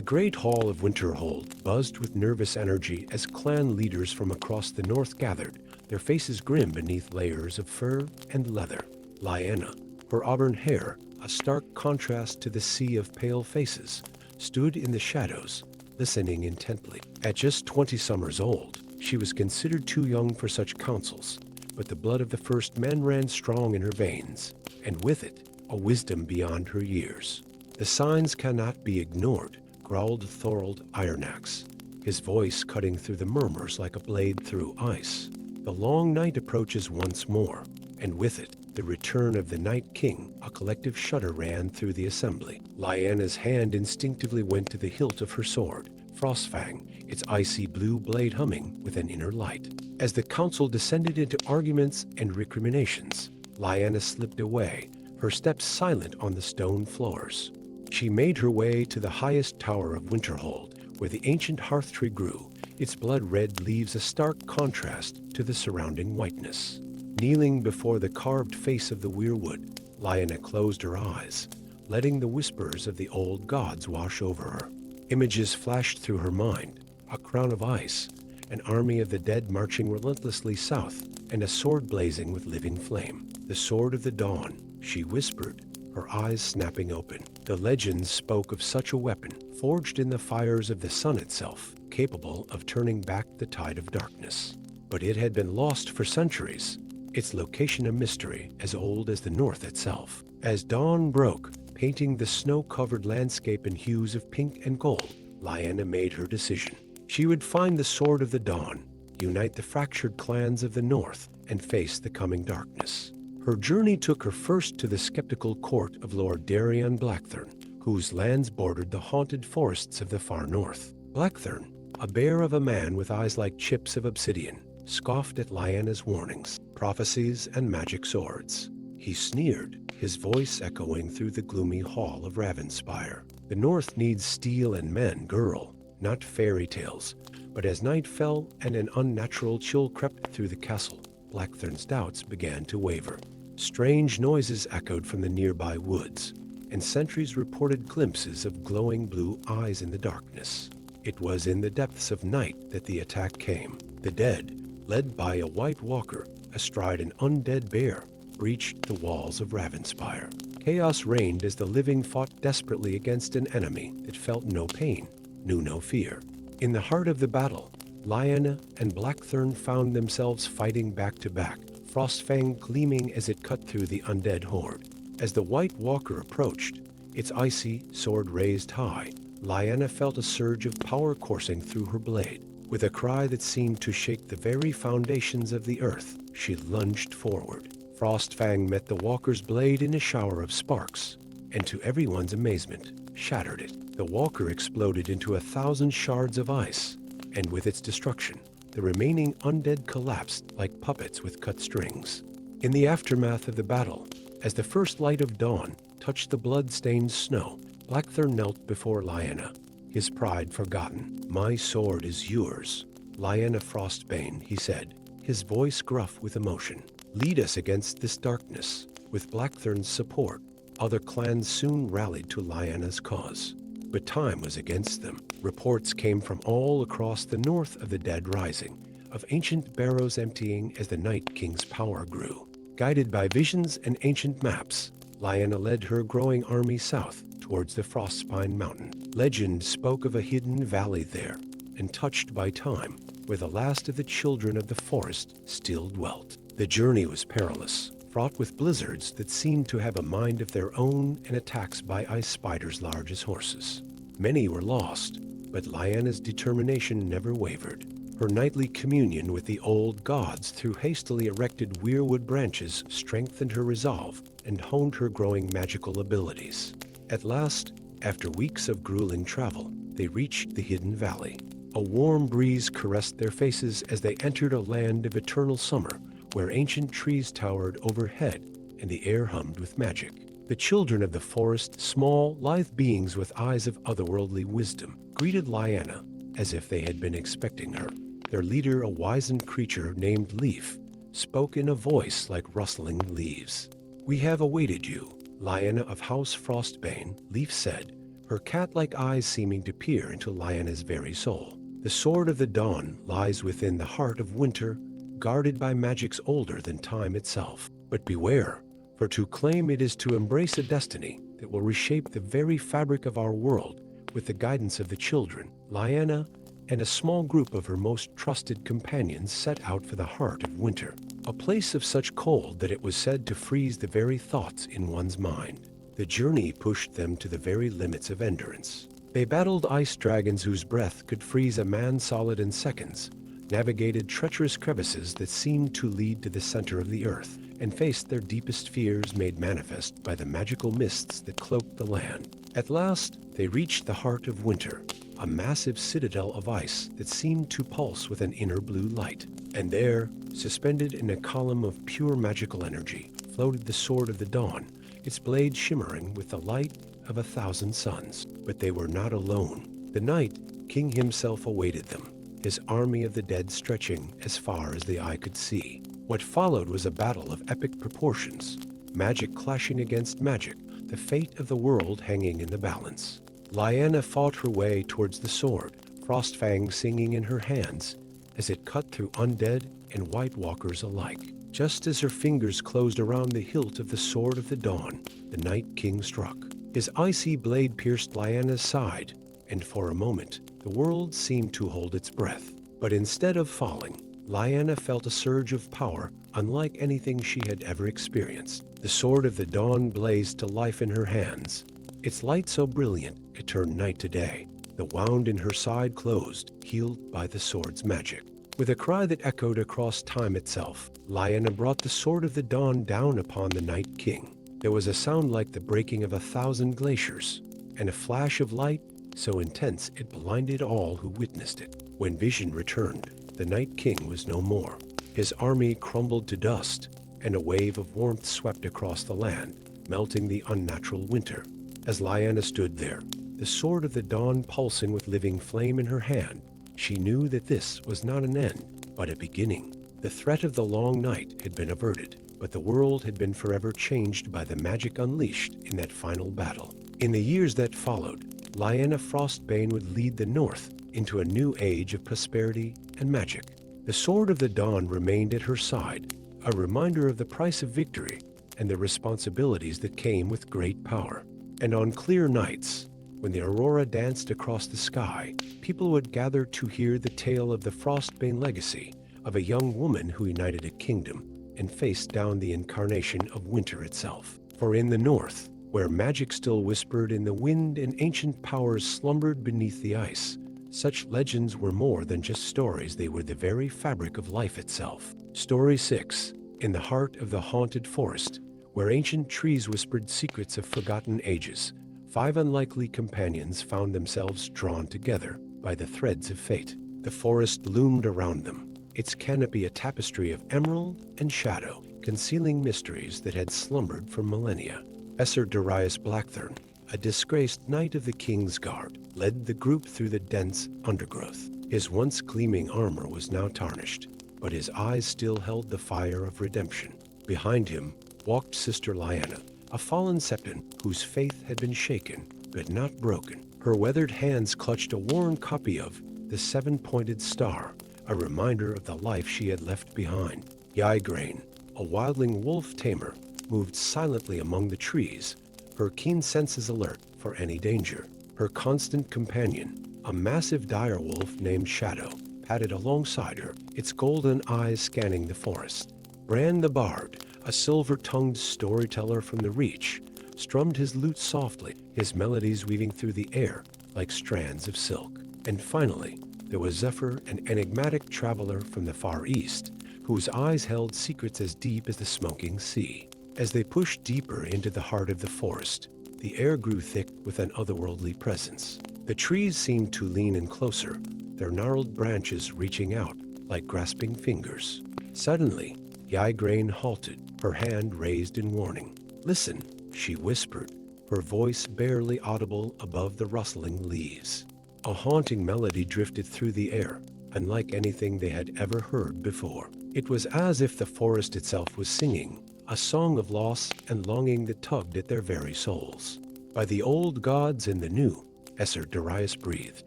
great hall of Winterhold buzzed with nervous energy as clan leaders from across the north gathered, their faces grim beneath layers of fur and leather. Lyanna, her auburn hair a stark contrast to the sea of pale faces, stood in the shadows, listening intently. At just 20 summers old, she was considered too young for such counsels, but the blood of the first men ran strong in her veins, and with it, a wisdom beyond her years. "The signs cannot be ignored," growled Thorold Ironax, his voice cutting through the murmurs like a blade through ice. "The long night approaches once more, and with it, the return of the Night King." A collective shudder ran through the assembly. Lyanna's hand instinctively went to the hilt of her sword, Frostfang, its icy blue blade humming with an inner light. As the council descended into arguments and recriminations, Lyanna slipped away, her steps silent on the stone floors. She made her way to the highest tower of Winterhold, where the ancient hearth tree grew, its blood-red leaves a stark contrast to the surrounding whiteness. Kneeling before the carved face of the weirwood, Lyanna closed her eyes, letting the whispers of the old gods wash over her. Images flashed through her mind, a crown of ice, an army of the dead marching relentlessly south, and a sword blazing with living flame. "The sword of the dawn," she whispered, her eyes snapping open. The legends spoke of such a weapon, forged in the fires of the sun itself, capable of turning back the tide of darkness. But it had been lost for centuries, its location a mystery as old as the north itself. As dawn broke, painting the snow-covered landscape in hues of pink and gold, Lyanna made her decision. She would find the Sword of the Dawn, unite the fractured clans of the north, and face the coming darkness. Her journey took her first to the skeptical court of Lord Darion Blackthorn, whose lands bordered the haunted forests of the far north. Blackthorn, a bear of a man with eyes like chips of obsidian, scoffed at Lyanna's warnings, prophecies, and magic swords. He sneered, his voice echoing through the gloomy hall of Ravenspire. "The North needs steel and men, girl, not fairy tales." But as night fell and an unnatural chill crept through the castle, Blackthorn's doubts began to waver. Strange noises echoed from the nearby woods, and sentries reported glimpses of glowing blue eyes in the darkness. It was in the depths of night that the attack came. The dead, led by a white walker astride an undead bear, breached the walls of Ravenspire. Chaos reigned as the living fought desperately against an enemy that felt no pain, knew no fear. In the heart of the battle, Lyanna and Blackthorn found themselves fighting back to back, Frostfang gleaming as it cut through the undead horde. As the White Walker approached, its icy sword raised high, Lyanna felt a surge of power coursing through her blade. With a cry that seemed to shake the very foundations of the earth, she lunged forward. Frostfang met the walker's blade in a shower of sparks, and to everyone's amazement, shattered it. The walker exploded into 1,000 shards of ice, and with its destruction, the remaining undead collapsed like puppets with cut strings. In the aftermath of the battle, as the first light of dawn touched the blood-stained snow, Blackthorn knelt before Lyanna, his pride forgotten. "My sword is yours, Lyanna Frostbane," he said, his voice gruff with emotion. "Lead us against this darkness." With Blackthorn's support, other clans soon rallied to Lyanna's cause. But time was against them. Reports came from all across the north of the Dead Rising, of ancient barrows emptying as the Night King's power grew. Guided by visions and ancient maps, Lyanna led her growing army south towards the Frostspine Mountain. Legend spoke of a hidden valley there, and touched by time, where the last of the children of the forest still dwelt. The journey was perilous, fraught with blizzards that seemed to have a mind of their own and attacks by ice spiders large as horses. Many were lost, but Lyanna's determination never wavered. Her nightly communion with the old gods through hastily erected weirwood branches strengthened her resolve and honed her growing magical abilities. At last, after weeks of grueling travel, they reached the hidden valley. A warm breeze caressed their faces as they entered a land of eternal summer, where ancient trees towered overhead and the air hummed with magic. The children of the forest, small, lithe beings with eyes of otherworldly wisdom, greeted Lyanna as if they had been expecting her. Their leader, a wizened creature named Leaf, spoke in a voice like rustling leaves. "We have awaited you, Lyanna of House Frostbane," Leaf said, her cat-like eyes seeming to peer into Lyanna's very soul. "The Sword of the Dawn lies within the heart of winter, guarded by magics older than time itself. But beware, for to claim it is to embrace a destiny that will reshape the very fabric of our world with the guidance of the children." Lyanna and a small group of her most trusted companions set out for the heart of winter, a place of such cold that it was said to freeze the very thoughts in one's mind. The journey pushed them to the very limits of endurance. They battled ice dragons whose breath could freeze a man solid in seconds, navigated treacherous crevices that seemed to lead to the center of the earth, and faced their deepest fears made manifest by the magical mists that cloaked the land. At last, they reached the heart of winter, a massive citadel of ice that seemed to pulse with an inner blue light. And there, suspended in a column of pure magical energy, floated the Sword of the Dawn, its blade shimmering with the light of 1,000 suns. But they were not alone. The Night King himself awaited them, his army of the dead stretching as far as the eye could see. What followed was a battle of epic proportions, magic clashing against magic, the fate of the world hanging in the balance. Lyanna fought her way towards the sword, Frostfang singing in her hands as it cut through undead and White Walkers alike. Just as her fingers closed around the hilt of the Sword of the Dawn, the Night King struck. His icy blade pierced Lyanna's side, and for a moment, the world seemed to hold its breath. But instead of falling, Lyanna felt a surge of power unlike anything she had ever experienced. The Sword of the Dawn blazed to life in her hands, its light so brilliant it turned night to day. The wound in her side closed, healed by the sword's magic. With a cry that echoed across time itself, Lyanna brought the Sword of the Dawn down upon the Night King. There was a sound like the breaking of 1,000 glaciers, and a flash of light so intense it blinded all who witnessed it. When vision returned, the Night King was no more. His army crumbled to dust, and a wave of warmth swept across the land, melting the unnatural winter. As Lyanna stood there, the Sword of the Dawn pulsing with living flame in her hand, she knew that this was not an end, but a beginning. The threat of the long night had been averted, but the world had been forever changed by the magic unleashed in that final battle. In the years that followed, Lyanna Frostbane would lead the North into a new age of prosperity and magic. The Sword of the Dawn remained at her side, a reminder of the price of victory and the responsibilities that came with great power. And on clear nights, when the aurora danced across the sky, people would gather to hear the tale of the Frostbane legacy of a young woman who united a kingdom and faced down the incarnation of winter itself. For in the north, where magic still whispered in the wind and ancient powers slumbered beneath the ice, such legends were more than just stories, they were the very fabric of life itself. Story 6. In the heart of the haunted forest, where ancient trees whispered secrets of forgotten ages, 5 unlikely companions found themselves drawn together by the threads of fate. The forest loomed around them, its canopy a tapestry of emerald and shadow, concealing mysteries that had slumbered for millennia. Esser Darius Blackthorn, a disgraced knight of the King's Guard, led the group through the dense undergrowth. His once gleaming armor was now tarnished, but his eyes still held the fire of redemption. Behind him walked Sister Lyanna, a fallen septon whose faith had been shaken, but not broken. Her weathered hands clutched a worn copy of the 7-pointed star, a reminder of the life she had left behind. Yaigraine, a wildling wolf tamer, moved silently among the trees, her keen senses alert for any danger. Her constant companion, a massive direwolf named Shadow, padded alongside her, its golden eyes scanning the forest. Bran the Bard, a silver-tongued storyteller from the Reach, strummed his lute softly, his melodies weaving through the air like strands of silk. And finally, there was Zephyr, an enigmatic traveler from the Far East, whose eyes held secrets as deep as the smoking sea. As they pushed deeper into the heart of the forest, the air grew thick with an otherworldly presence. The trees seemed to lean in closer, their gnarled branches reaching out like grasping fingers. Suddenly, Yaigraine halted, her hand raised in warning. "Listen," she whispered, her voice barely audible above the rustling leaves. A haunting melody drifted through the air, unlike anything they had ever heard before. It was as if the forest itself was singing, a song of loss and longing that tugged at their very souls. "By the old gods and the new," Esser Darius breathed,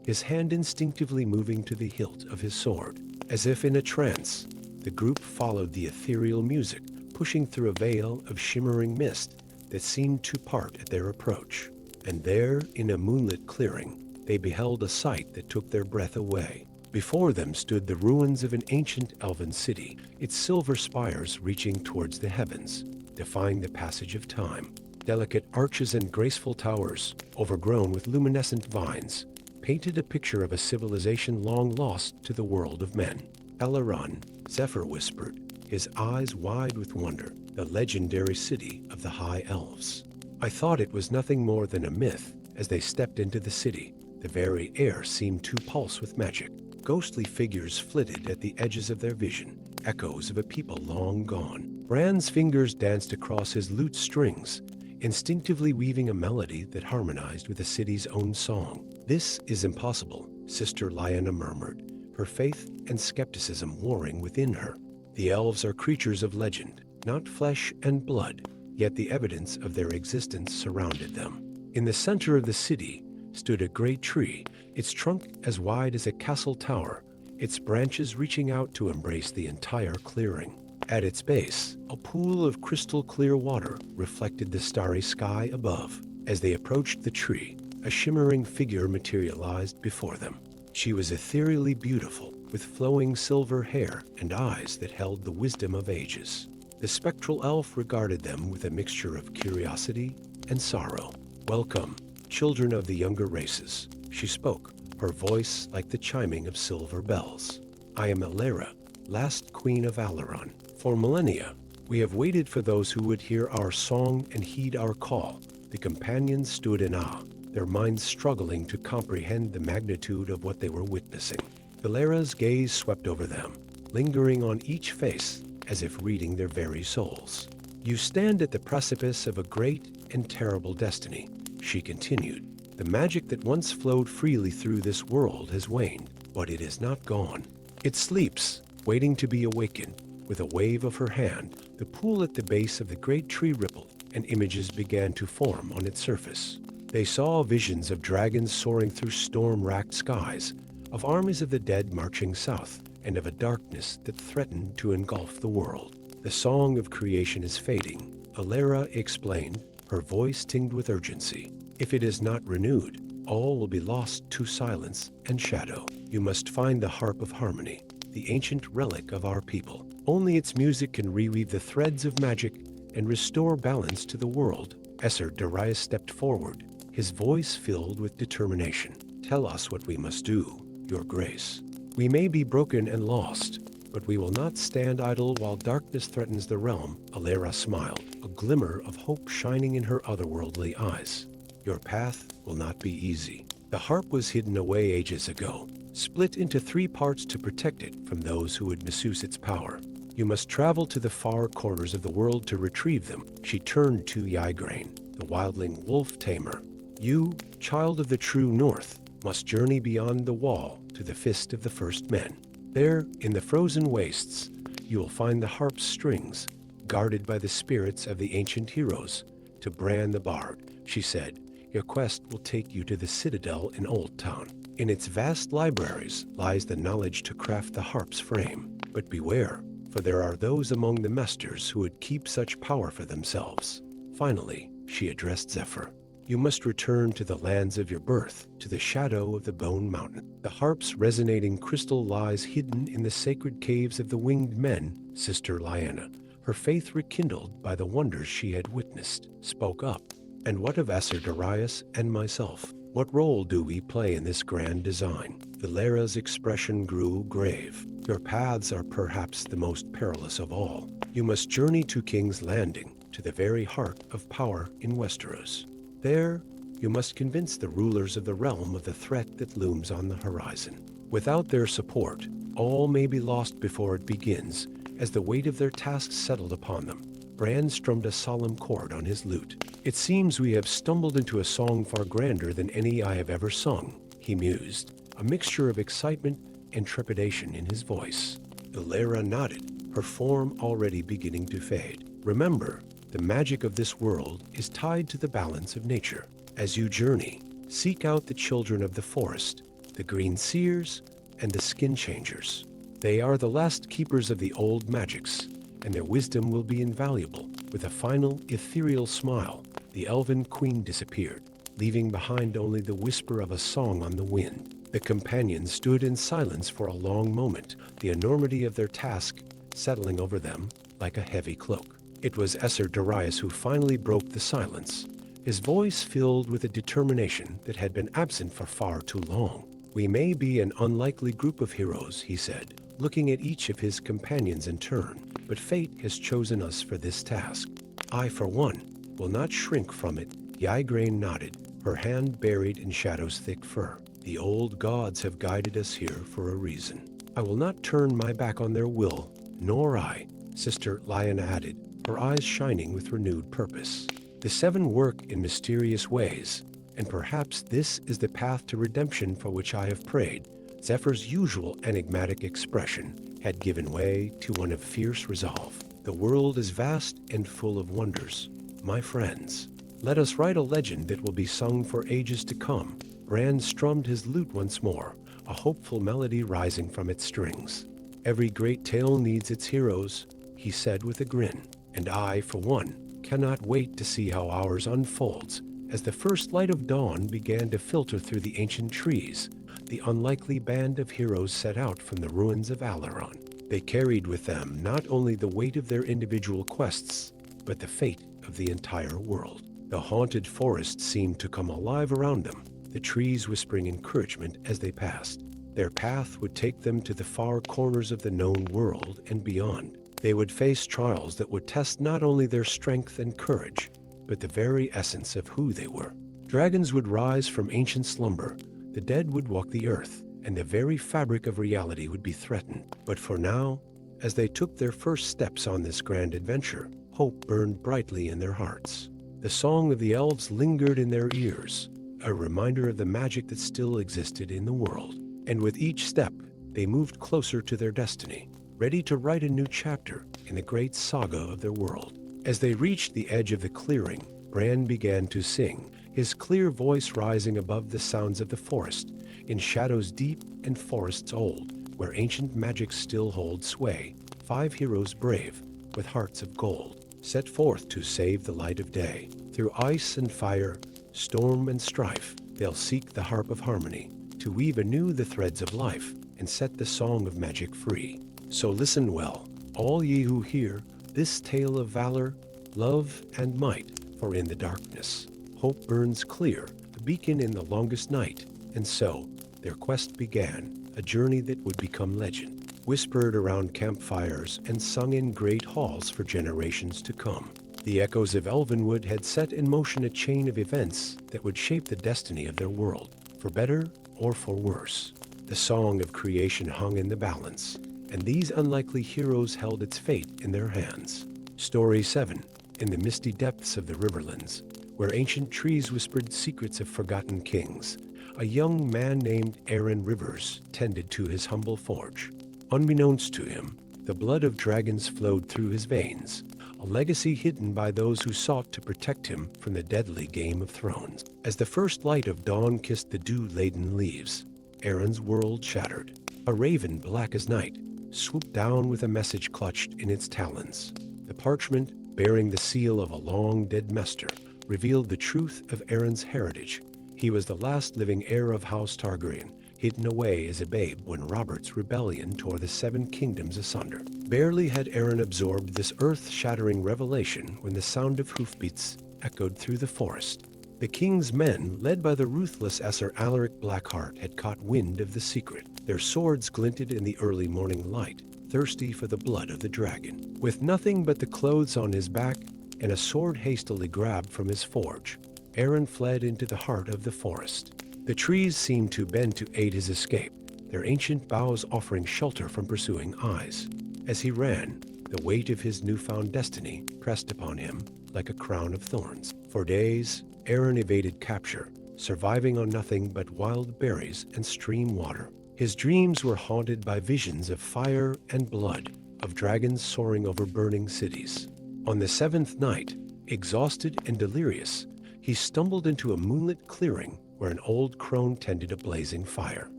his hand instinctively moving to the hilt of his sword. As if in a trance, the group followed the ethereal music, pushing through a veil of shimmering mist that seemed to part at their approach. And there, in a moonlit clearing, they beheld a sight that took their breath away. Before them stood the ruins of an ancient elven city, its silver spires reaching towards the heavens, defying the passage of time. Delicate arches and graceful towers, overgrown with luminescent vines, painted a picture of a civilization long lost to the world of men. "Eleron," Zephyr whispered, his eyes wide with wonder, "the legendary city of the High Elves. I thought it was nothing more than a myth." As they stepped into the city, the very air seemed to pulse with magic. Ghostly figures flitted at the edges of their vision, echoes of a people long gone. Bran's fingers danced across his lute strings, instinctively weaving a melody that harmonized with the city's own song. "This is impossible," Sister Lyanna murmured, her faith and skepticism warring within her. "The elves are creatures of legend, not flesh and blood, yet the evidence of their existence surrounded them." In the center of the city stood a great tree, its trunk as wide as a castle tower, its branches reaching out to embrace the entire clearing. At its base, a pool of crystal clear water reflected the starry sky above. As they approached the tree, a shimmering figure materialized before them. She was ethereally beautiful, with flowing silver hair and eyes that held the wisdom of ages. The spectral elf regarded them with a mixture of curiosity and sorrow. "Welcome, children of the younger races," she spoke, her voice like the chiming of silver bells. "I am Elera, last queen of Alaron. For millennia, we have waited for those who would hear our song and heed our call." The companions stood in awe, their minds struggling to comprehend the magnitude of what they were witnessing. Valera's gaze swept over them, lingering on each face as if reading their very souls. "You stand at the precipice of a great and terrible destiny," she continued. "The magic that once flowed freely through this world has waned, but it is not gone. It sleeps, waiting to be awakened." With a wave of her hand, The pool at the base of the great tree rippled, and images began to form on its surface. They saw visions of dragons soaring through storm-racked skies, of armies of the dead marching south, and of a darkness that threatened to engulf the world. The song of creation is fading, Valyria explained, her voice tinged with urgency. If it is not renewed, all will be lost to silence and shadow. You must find the harp of harmony, the ancient relic of our people. Only its music can reweave the threads of magic and restore balance to the world. Esser Darius stepped forward, his voice filled with determination. Tell us what we must do, Your Grace. We may be broken and lost, but we will not stand idle while darkness threatens the realm. Valyria smiled, a glimmer of hope shining in her otherworldly eyes. Your path will not be easy. The harp was hidden away ages ago, split into 3 parts to protect it from those who would misuse its power. You must travel to the far corners of the world to retrieve them. She turned to Ygraine, the wildling wolf tamer. You, child of the true north, must journey beyond the wall to the fist of the first men. There, in the frozen wastes, you will find the harp's strings, guarded by the spirits of the ancient heroes. To Bran the Bard, she said, your quest will take you to the citadel in Old Town. In its vast libraries lies the knowledge to craft the harp's frame. But beware, for there are those among the masters who would keep such power for themselves. Finally, she addressed Zephyr. You must return to the lands of your birth, to the shadow of the Bone Mountain. The harp's resonating crystal lies hidden in the sacred caves of the winged men. Sister Lyanna, her faith rekindled by the wonders she had witnessed, spoke up. And what of Esser Darius and myself? What role do we play in this grand design? Valyria's expression grew grave. Your paths are perhaps the most perilous of all. You must journey to King's Landing, to the very heart of power in Westeros. There, you must convince the rulers of the realm of the threat that looms on the horizon. Without their support, all may be lost before it begins, as the weight of their tasks settled upon them. Bran strummed a solemn chord on his lute. It seems we have stumbled into a song far grander than any I have ever sung, he mused, a mixture of excitement and trepidation in his voice. Valyria nodded, her form already beginning to fade. Remember, the magic of this world is tied to the balance of nature. As you journey, seek out the children of the forest, the green seers, and the skin changers. They are the last keepers of the old magics, and their wisdom will be invaluable. With a final, ethereal smile, the elven queen disappeared, leaving behind only the whisper of a song on the wind. The companions stood in silence for a long moment, the enormity of their task settling over them like a heavy cloak. It was Esser Darius who finally broke the silence, his voice filled with a determination that had been absent for far too long. We may be an unlikely group of heroes, he said, looking at each of his companions in turn, but fate has chosen us for this task. I, for one, will not shrink from it. Ygraine nodded, her hand buried in Shadow's thick fur. The old gods have guided us here for a reason. I will not turn my back on their will, nor I, Sister Lyanna added, her eyes shining with renewed purpose. The 7 work in mysterious ways, and perhaps this is the path to redemption for which I have prayed. Zephyr's usual enigmatic expression had given way to one of fierce resolve. The world is vast and full of wonders. My friends, let us write a legend that will be sung for ages to come. Bran strummed his lute once more, a hopeful melody rising from its strings. Every great tale needs its heroes, he said with a grin. And I, for one, cannot wait to see how ours unfolds. As the first light of dawn began to filter through the ancient trees, the unlikely band of heroes set out from the ruins of Alaron. They carried with them not only the weight of their individual quests, but the fate of the entire world. The haunted forest seemed to come alive around them, the trees whispering encouragement as they passed. Their path would take them to the far corners of the known world and beyond. They would face trials that would test not only their strength and courage, but the very essence of who they were. Dragons would rise from ancient slumber, the dead would walk the earth, and the very fabric of reality would be threatened. But for now, as they took their first steps on this grand adventure, hope burned brightly in their hearts. The song of the elves lingered in their ears, a reminder of the magic that still existed in the world. And with each step, they moved closer to their destiny. ready to write a new chapter in the great saga of their world. As they reached the edge of the clearing, Bran began to sing, his clear voice rising above the sounds of the forest, in shadows deep and forests old, where ancient magic still holds sway. 5 heroes brave, with hearts of gold, set forth to save the light of day. Through ice and fire, storm and strife, they'll seek the harp of harmony, to weave anew the threads of life, and set the song of magic free. So listen well, all ye who hear this tale of valor, love, and might, for in the darkness, hope burns clear, a beacon in the longest night. And so, their quest began, a journey that would become legend, whispered around campfires and sung in great halls for generations to come. The echoes of Elvenwood had set in motion a chain of events that would shape the destiny of their world, for better or for worse. The song of creation hung in the balance, and these unlikely heroes held its fate in their hands. Story 7. In the misty depths of the Riverlands, where ancient trees whispered secrets of forgotten kings, a young man named Aaron Rivers tended to his humble forge. Unbeknownst to him, the blood of dragons flowed through his veins, a legacy hidden by those who sought to protect him from the deadly Game of Thrones. As the first light of dawn kissed the dew-laden leaves, Aaron's world shattered. A raven black as night swooped down with a message clutched in its talons. The parchment, bearing the seal of a long-dead master, revealed the truth of Aaron's heritage. He was the last living heir of House Targaryen, hidden away as a babe when Robert's rebellion tore the 7 kingdoms asunder. Barely had Aaron absorbed this earth-shattering revelation when the sound of hoofbeats echoed through the forest. The king's men, led by the ruthless Esser Alaric Blackheart, had caught wind of the secret. Their swords glinted in the early morning light, thirsty for the blood of the dragon. With nothing but the clothes on his back and a sword hastily grabbed from his forge, Aaron fled into the heart of the forest. The trees seemed to bend to aid his escape, their ancient boughs offering shelter from pursuing eyes. As he ran, the weight of his newfound destiny pressed upon him like a crown of thorns. For days, Aaron evaded capture, surviving on nothing but wild berries and stream water. His dreams were haunted by visions of fire and blood, of dragons soaring over burning cities. On the 7th night, exhausted and delirious, he stumbled into a moonlit clearing where an old crone tended a blazing fire.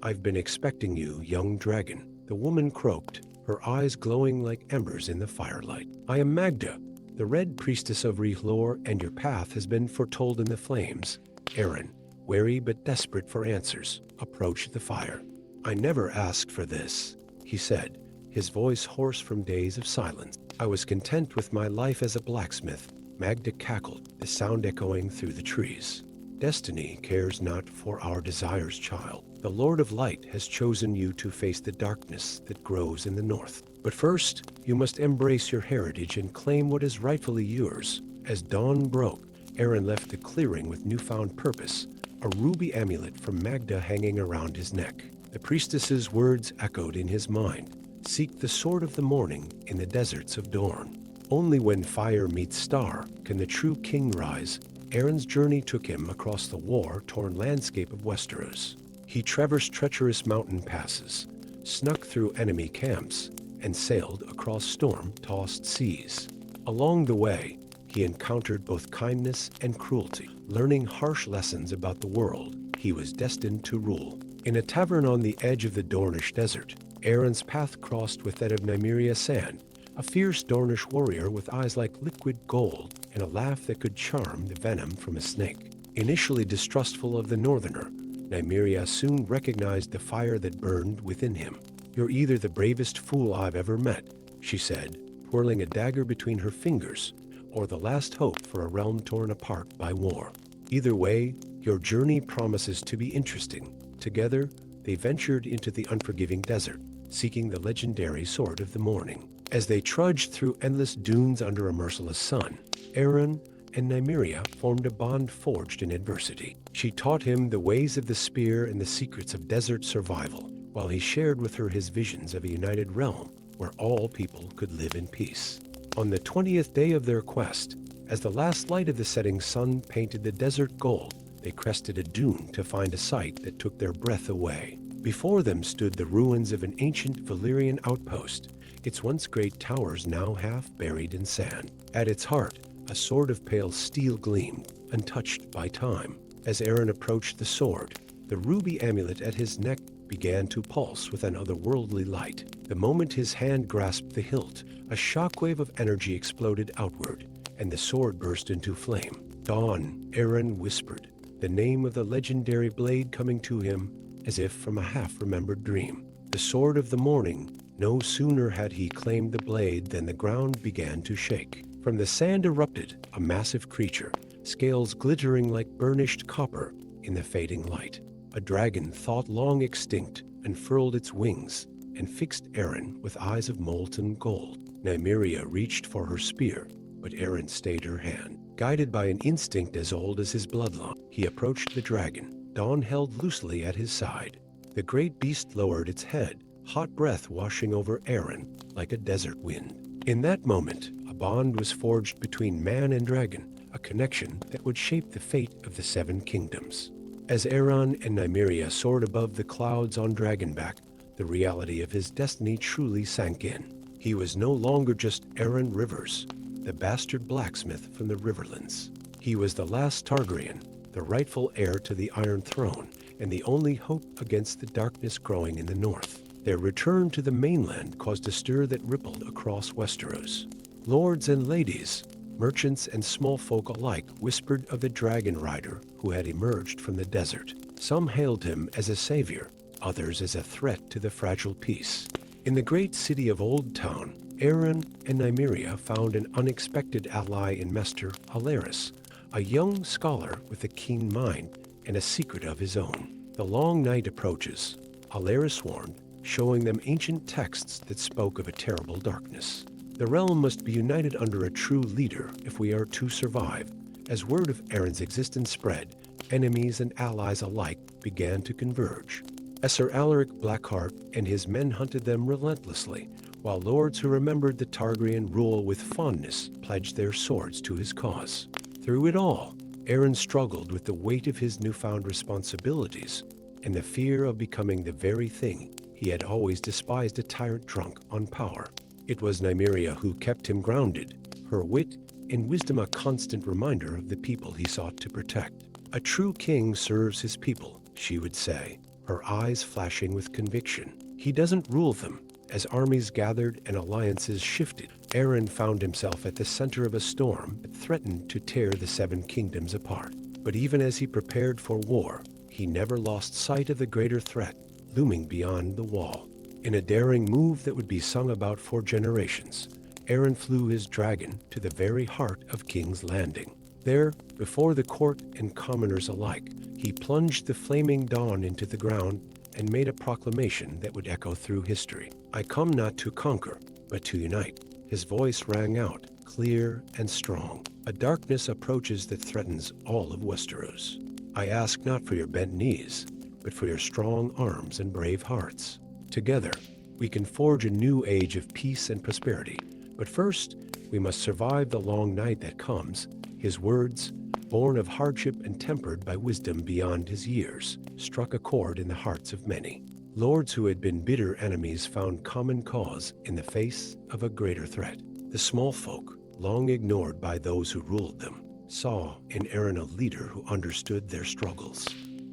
"I've been expecting you, young dragon," the woman croaked, her eyes glowing like embers in the firelight. "I am Magda, the Red Priestess of Rihlor, and your path has been foretold in the flames." Aaron, wary but desperate for answers, approached the fire. "I never asked for this," he said, his voice hoarse from days of silence. "I was content with my life as a blacksmith." Magda cackled, the sound echoing through the trees. "Destiny cares not for our desires, child. The Lord of Light has chosen you to face the darkness that grows in the north. But first, you must embrace your heritage and claim what is rightfully yours." As dawn broke, Aaron left the clearing with newfound purpose, a ruby amulet from Magda hanging around his neck. The priestess's words echoed in his mind, "Seek the sword of the morning in the deserts of Dorne. Only when fire meets star can the true king rise." Aaron's journey took him across the war-torn landscape of Westeros. He traversed treacherous mountain passes, snuck through enemy camps, and sailed across storm-tossed seas. Along the way, he encountered both kindness and cruelty, learning harsh lessons about the world he was destined to rule. In a tavern on the edge of the Dornish desert, Aaron's path crossed with that of Nymeria Sand, a fierce Dornish warrior with eyes like liquid gold and a laugh that could charm the venom from a snake. Initially distrustful of the northerner, Nymeria soon recognized the fire that burned within him. "You're either the bravest fool I've ever met," she said, twirling a dagger between her fingers, "or the last hope for a realm torn apart by war. Either way, your journey promises to be interesting." Together, they ventured into the unforgiving desert, seeking the legendary Sword of the Morning. As they trudged through endless dunes under a merciless sun, Aaron and Nymeria formed a bond forged in adversity. She taught him the ways of the spear and the secrets of desert survival, while he shared with her his visions of a united realm where all people could live in peace. On the 20th day of their quest, as the last light of the setting sun painted the desert gold, they crested a dune to find a sight that took their breath away. Before them stood the ruins of an ancient Valyrian outpost, its once great towers now half buried in sand. At its heart, a sword of pale steel gleamed, untouched by time. As Aaron approached the sword, the ruby amulet at his neck began to pulse with an otherworldly light. The moment his hand grasped the hilt, a shockwave of energy exploded outward, and the sword burst into flame. "Dawn," Aaron whispered, the name of the legendary blade coming to him as if from a half-remembered dream. The sword of the morning. No sooner had he claimed the blade than the ground began to shake. From the sand erupted a massive creature, scales glittering like burnished copper in the fading light. A dragon thought long extinct unfurled its wings and fixed Aaron with eyes of molten gold. Nymeria reached for her spear, but Aaron stayed her hand. Guided by an instinct as old as his bloodline, he approached the dragon, Dawn held loosely at his side. The great beast lowered its head, hot breath washing over Aaron like a desert wind. In that moment, a bond was forged between man and dragon, a connection that would shape the fate of the Seven Kingdoms. As Aaron and Nymeria soared above the clouds on Dragonback, the reality of his destiny truly sank in. He was no longer just Aaron Rivers, the bastard blacksmith from the Riverlands. He was the last Targaryen, the rightful heir to the Iron Throne, and the only hope against the darkness growing in the north. Their return to the mainland caused a stir that rippled across Westeros. Lords and ladies, merchants and small folk alike whispered of the dragon rider who had emerged from the desert. Some hailed him as a savior, others as a threat to the fragile peace. In the great city of Old Town, Aaron and Nymeria found an unexpected ally in Maester Alaris, a young scholar with a keen mind and a secret of his own. The long night approaches, Alaris warned, showing them ancient texts that spoke of a terrible darkness. The realm must be united under a true leader if we are to survive. As word of Aaron's existence spread, enemies and allies alike began to converge. Sir Alaric Blackheart and his men hunted them relentlessly, while lords who remembered the Targaryen rule with fondness pledged their swords to his cause. Through it all, Aaron struggled with the weight of his newfound responsibilities and the fear of becoming the very thing he had always despised, a tyrant drunk on power. It was Nymeria who kept him grounded, her wit and wisdom a constant reminder of the people he sought to protect. "A true king serves his people," she would say, her eyes flashing with conviction. "He doesn't rule them." As armies gathered and alliances shifted, Aaron found himself at the center of a storm that threatened to tear the Seven Kingdoms apart. But even as he prepared for war, he never lost sight of the greater threat looming beyond the wall. In a daring move that would be sung about for generations, Aaron flew his dragon to the very heart of King's Landing. There, before the court and commoners alike, he plunged the flaming dawn into the ground and made a proclamation that would echo through history. "I come not to conquer, but to unite." His voice rang out, clear and strong. "A darkness approaches that threatens all of Westeros. I ask not for your bent knees, but for your strong arms and brave hearts. Together, we can forge a new age of peace and prosperity. But first, we must survive the long night that comes." His words, born of hardship and tempered by wisdom beyond his years, struck a chord in the hearts of many. Lords who had been bitter enemies found common cause in the face of a greater threat. The small folk, long ignored by those who ruled them, saw in Aaron a leader who understood their struggles.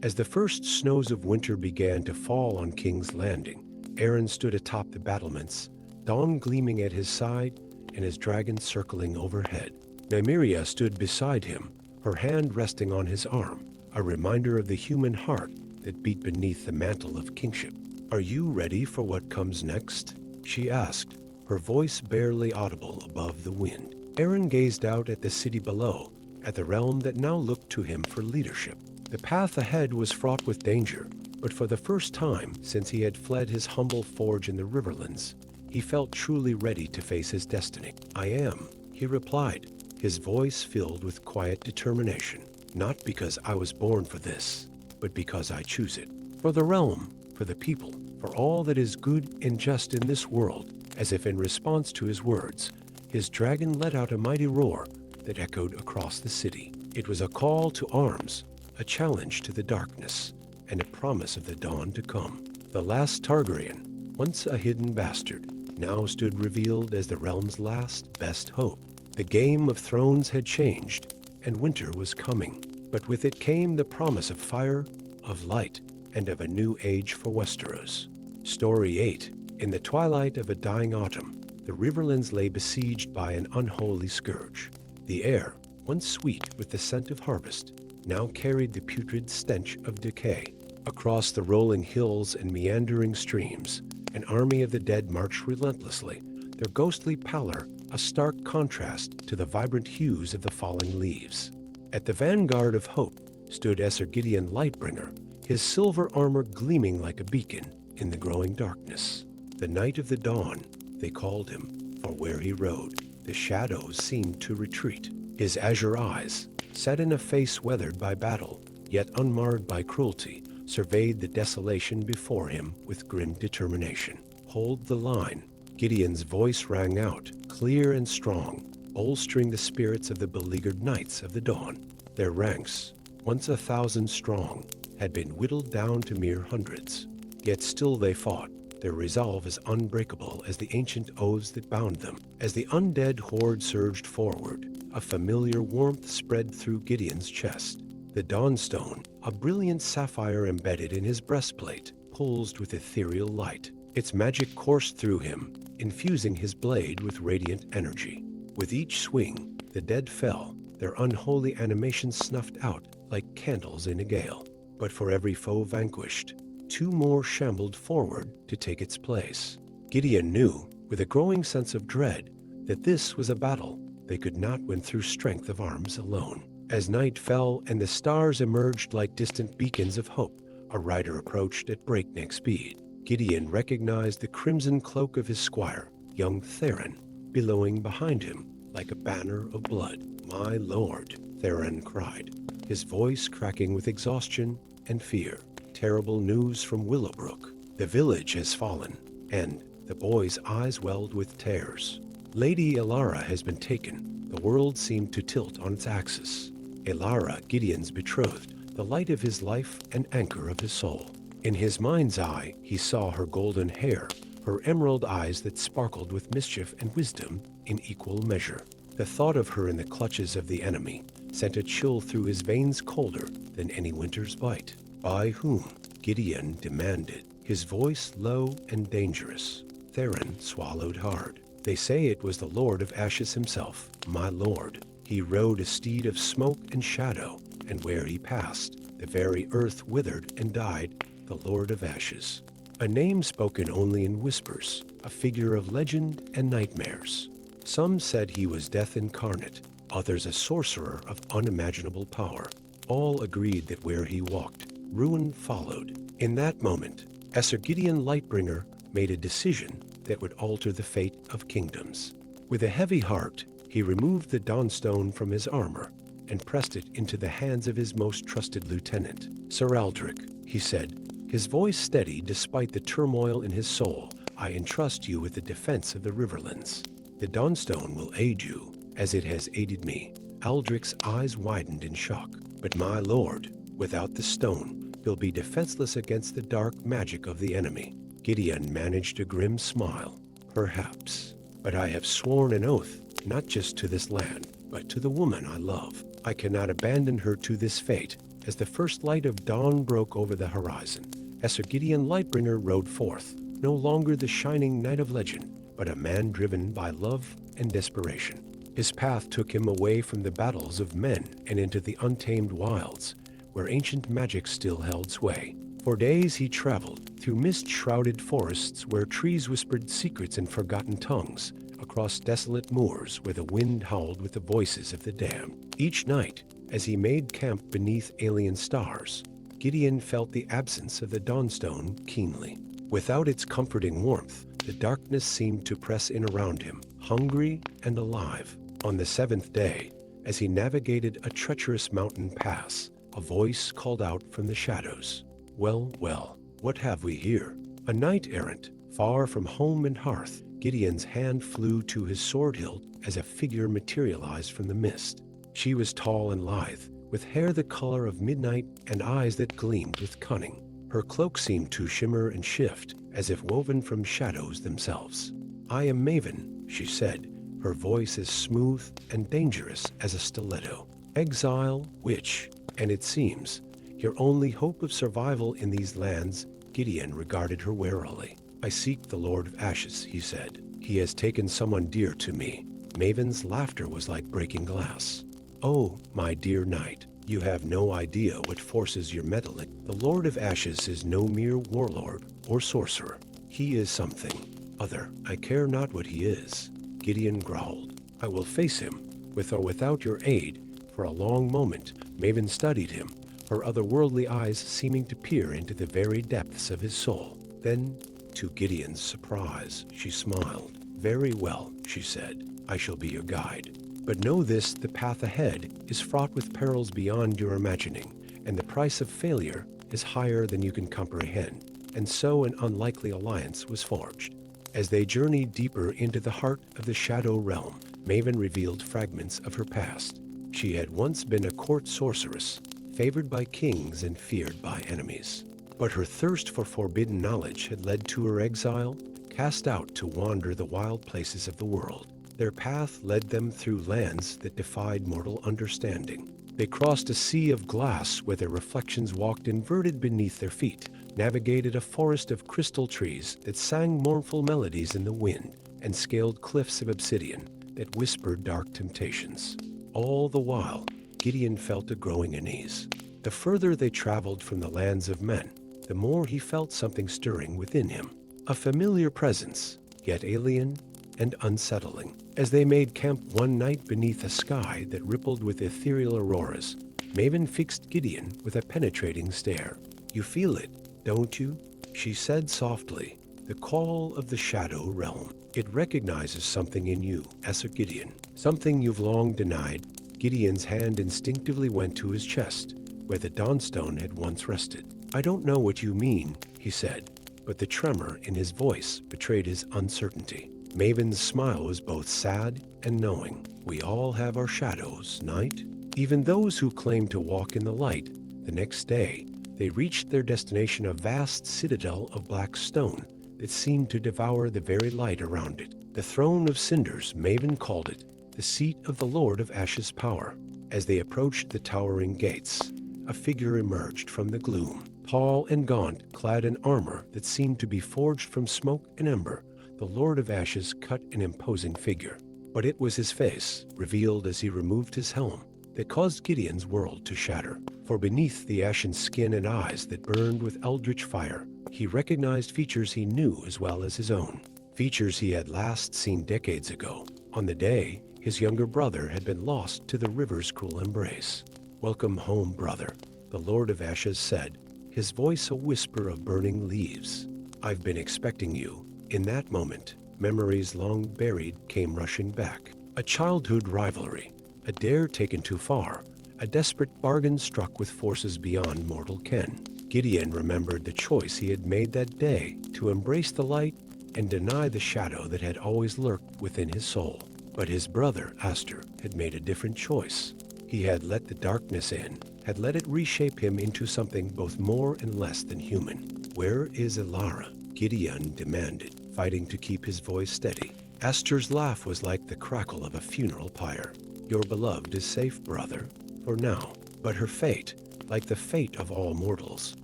As the first snows of winter began to fall on King's Landing, Aaron stood atop the battlements, dawn gleaming at his side and his dragon circling overhead. Nymeria stood beside him, her hand resting on his arm, a reminder of the human heart that beat beneath the mantle of kingship. "Are you ready for what comes next?" she asked, her voice barely audible above the wind. Aaron gazed out at the city below, at the realm that now looked to him for leadership. The path ahead was fraught with danger, but for the first time since he had fled his humble forge in the Riverlands, he felt truly ready to face his destiny. "I am," he replied, his voice filled with quiet determination. "Not because I was born for this, but because I choose it. For the realm, for the people, for all that is good and just in this world." As if in response to his words, his dragon let out a mighty roar that echoed across the city. It was a call to arms, a challenge to the darkness, and a promise of the dawn to come. The last Targaryen, once a hidden bastard, now stood revealed as the realm's last best hope. The Game of Thrones had changed, and winter was coming, but with it came the promise of fire, of light, and of a new age for Westeros. Story 8. In the twilight of a dying autumn, the Riverlands lay besieged by an unholy scourge. The air, once sweet with the scent of harvest, now carried the putrid stench of decay. Across the rolling hills and meandering streams, an army of the dead marched relentlessly, their ghostly pallor a stark contrast to the vibrant hues of the falling leaves. At the vanguard of hope stood Esser Gideon Lightbringer, his silver armor gleaming like a beacon in the growing darkness. The Knight of the Dawn, they called him, for where he rode, the shadows seemed to retreat. His azure eyes, set in a face weathered by battle, yet unmarred by cruelty, surveyed the desolation before him with grim determination. Hold the line. Gideon's voice rang out, clear and strong, bolstering the spirits of the beleaguered Knights of the Dawn. Their ranks, once 1,000 strong, had been whittled down to mere hundreds. Yet still they fought, their resolve as unbreakable as the ancient oaths that bound them. As the undead horde surged forward, a familiar warmth spread through Gideon's chest. The Dawnstone, a brilliant sapphire embedded in his breastplate, pulsed with ethereal light. Its magic coursed through him, infusing his blade with radiant energy. With each swing, the dead fell, their unholy animations snuffed out like candles in a gale. But for every foe vanquished, 2 more shambled forward to take its place. Gideon knew, with a growing sense of dread, that this was a battle they could not win through strength of arms alone. As night fell and the stars emerged like distant beacons of hope, a rider approached at breakneck speed. Gideon recognized the crimson cloak of his squire, young Theron, billowing behind him like a banner of blood. "My lord," Theron cried, his voice cracking with exhaustion and fear. "Terrible news from Willowbrook. The village has fallen," and the boy's eyes welled with tears. "Lady Elara has been taken." The world seemed to tilt on its axis. Elara, Gideon's betrothed, the light of his life and anchor of his soul. In his mind's eye, he saw her golden hair, her emerald eyes that sparkled with mischief and wisdom in equal measure. The thought of her in the clutches of the enemy sent a chill through his veins colder than any winter's bite. "By whom?" Gideon demanded, his voice low and dangerous. Theron swallowed hard. "They say it was the Lord of Ashes himself, my lord. He rode a steed of smoke and shadow, and where he passed, the very earth withered and died, the Lord of Ashes." A name spoken only in whispers, a figure of legend and nightmares. Some said he was death incarnate, others a sorcerer of unimaginable power. All agreed that where he walked, ruin followed. In that moment, Esser Gideon Lightbringer made a decision that would alter the fate of kingdoms. With a heavy heart, he removed the Dawnstone from his armor and pressed it into the hands of his most trusted lieutenant. "Sir Aldrich," he said, his voice steady despite the turmoil in his soul, "I entrust you with the defense of the Riverlands. The Dawnstone will aid you, as it has aided me." Aldrich's eyes widened in shock. "But my lord, without the stone, you'll be defenseless against the dark magic of the enemy." Gideon managed a grim smile. "Perhaps. But I have sworn an oath, not just to this land, but to the woman I love. I cannot abandon her to this fate." As the first light of dawn broke over the horizon, Esser Gideon Lightbringer rode forth, no longer the shining knight of legend, but a man driven by love and desperation. His path took him away from the battles of men and into the untamed wilds, where ancient magic still held sway. For days he traveled through mist-shrouded forests where trees whispered secrets in forgotten tongues, across desolate moors where the wind howled with the voices of the damned. Each night, as he made camp beneath alien stars, Gideon felt the absence of the Dawnstone keenly. Without its comforting warmth, the darkness seemed to press in around him, hungry and alive. On the 7th day, as he navigated a treacherous mountain pass, a voice called out from the shadows. "Well, well, what have we here?" A knight-errant, far from home and hearth. Gideon's hand flew to his sword hilt as a figure materialized from the mist. She was tall and lithe, with hair the color of midnight and eyes that gleamed with cunning. Her cloak seemed to shimmer and shift, as if woven from shadows themselves. I am Maven, she said, her voice as smooth and dangerous as a stiletto. Exile, witch, and it seems, your only hope of survival in these lands. Gideon regarded her warily. I seek the Lord of Ashes, he said. He has taken someone dear to me. Maven's laughter was like breaking glass. Oh, my dear knight, you have no idea what forces you're meddling. The Lord of Ashes is no mere warlord or sorcerer. He is something other. I care not what he is. Gideon growled. I will face him, with or without your aid. For a long moment, Maven studied him, her otherworldly eyes seeming to peer into the very depths of his soul. Then, to Gideon's surprise, she smiled. Very well, she said. I shall be your guide. But know this, the path ahead is fraught with perils beyond your imagining, and the price of failure is higher than you can comprehend. And so an unlikely alliance was forged. As they journeyed deeper into the heart of the Shadow Realm, Maven revealed fragments of her past. She had once been a court sorceress, favored by kings and feared by enemies. But her thirst for forbidden knowledge had led to her exile, cast out to wander the wild places of the world. Their path led them through lands that defied mortal understanding. They crossed a sea of glass where their reflections walked inverted beneath their feet, navigated a forest of crystal trees that sang mournful melodies in the wind, and scaled cliffs of obsidian that whispered dark temptations. All the while, Gideon felt a growing unease. The further they traveled from the lands of men, the more he felt something stirring within him. A familiar presence, yet alien and unsettling. As they made camp one night beneath a sky that rippled with ethereal auroras, Maven fixed Gideon with a penetrating stare. You feel it, don't you? She said softly. The call of the Shadow Realm. It recognizes something in you, Esser Gideon. Something you've long denied. Gideon's hand instinctively went to his chest, where the Dawnstone had once rested. I don't know what you mean, he said, but the tremor in his voice betrayed his uncertainty. Maven's smile was both sad and knowing. We all have our shadows, knight. Even those who claim to walk in the light. The next day, they reached their destination, a vast citadel of black stone that seemed to devour the very light around it. The throne of cinders, Maven called it, the seat of the Lord of Ashes' power. As they approached the towering gates, a figure emerged from the gloom. Tall and gaunt, clad in armor that seemed to be forged from smoke and ember, the Lord of Ashes cut an imposing figure. But it was his face, revealed as he removed his helm, that caused Gideon's world to shatter. For beneath the ashen skin and eyes that burned with eldritch fire, he recognized features he knew as well as his own. Features he had last seen decades ago, on the day his younger brother had been lost to the river's cruel embrace. Welcome home, brother, the Lord of Ashes said, his voice a whisper of burning leaves. I've been expecting you. In that moment, memories long buried came rushing back. A childhood rivalry, a dare taken too far, a desperate bargain struck with forces beyond mortal ken. Gideon remembered the choice he had made that day to embrace the light and deny the shadow that had always lurked within his soul. But his brother, Aster, had made a different choice. He had let the darkness in, had let it reshape him into something both more and less than human. Where is Elara? Gideon demanded, fighting to keep his voice steady. Aster's laugh was like the crackle of a funeral pyre. Your beloved is safe, brother, for now. But her fate, like the fate of all mortals,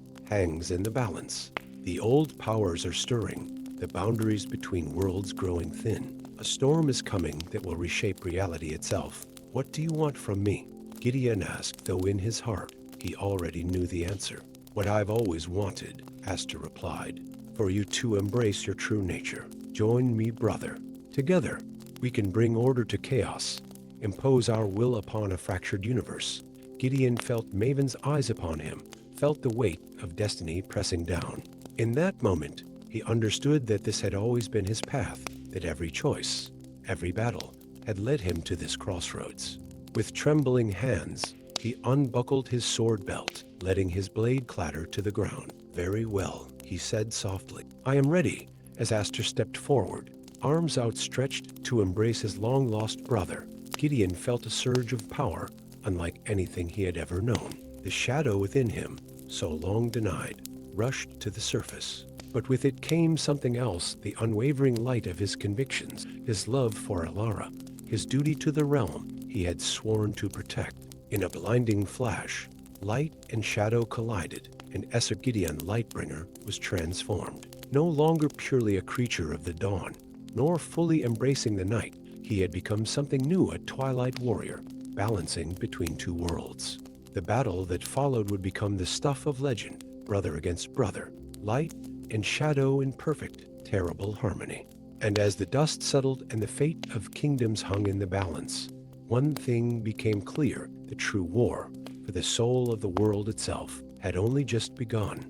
hangs in the balance. The old powers are stirring, the boundaries between worlds growing thin. A storm is coming that will reshape reality itself. What do you want from me? Gideon asked, though in his heart he already knew the answer. What I've always wanted, Aster replied, for you to embrace your true nature. Join me, brother. Together, we can bring order to chaos, impose our will upon a fractured universe. Gideon felt Maven's eyes upon him, felt the weight of destiny pressing down. In that moment, he understood that this had always been his path, that every choice, every battle, had led him to this crossroads. With trembling hands, he unbuckled his sword belt, letting his blade clatter to the ground. Very well, he said softly. I am ready, as Aster stepped forward, arms outstretched to embrace his long-lost brother. Gideon felt a surge of power, unlike anything he had ever known. The shadow within him, so long denied, rushed to the surface. But with it came something else, the unwavering light of his convictions, his love for Alara, his duty to the realm he had sworn to protect. In a blinding flash, light and shadow collided, and Gideon Lightbringer was transformed. No longer purely a creature of the dawn, nor fully embracing the night, he had become something new, a twilight warrior, balancing between two worlds. The battle that followed would become the stuff of legend, brother against brother, light and shadow in perfect, terrible harmony. And as the dust settled and the fate of kingdoms hung in the balance, one thing became clear: the true war for the soul of the world itself had only just begun.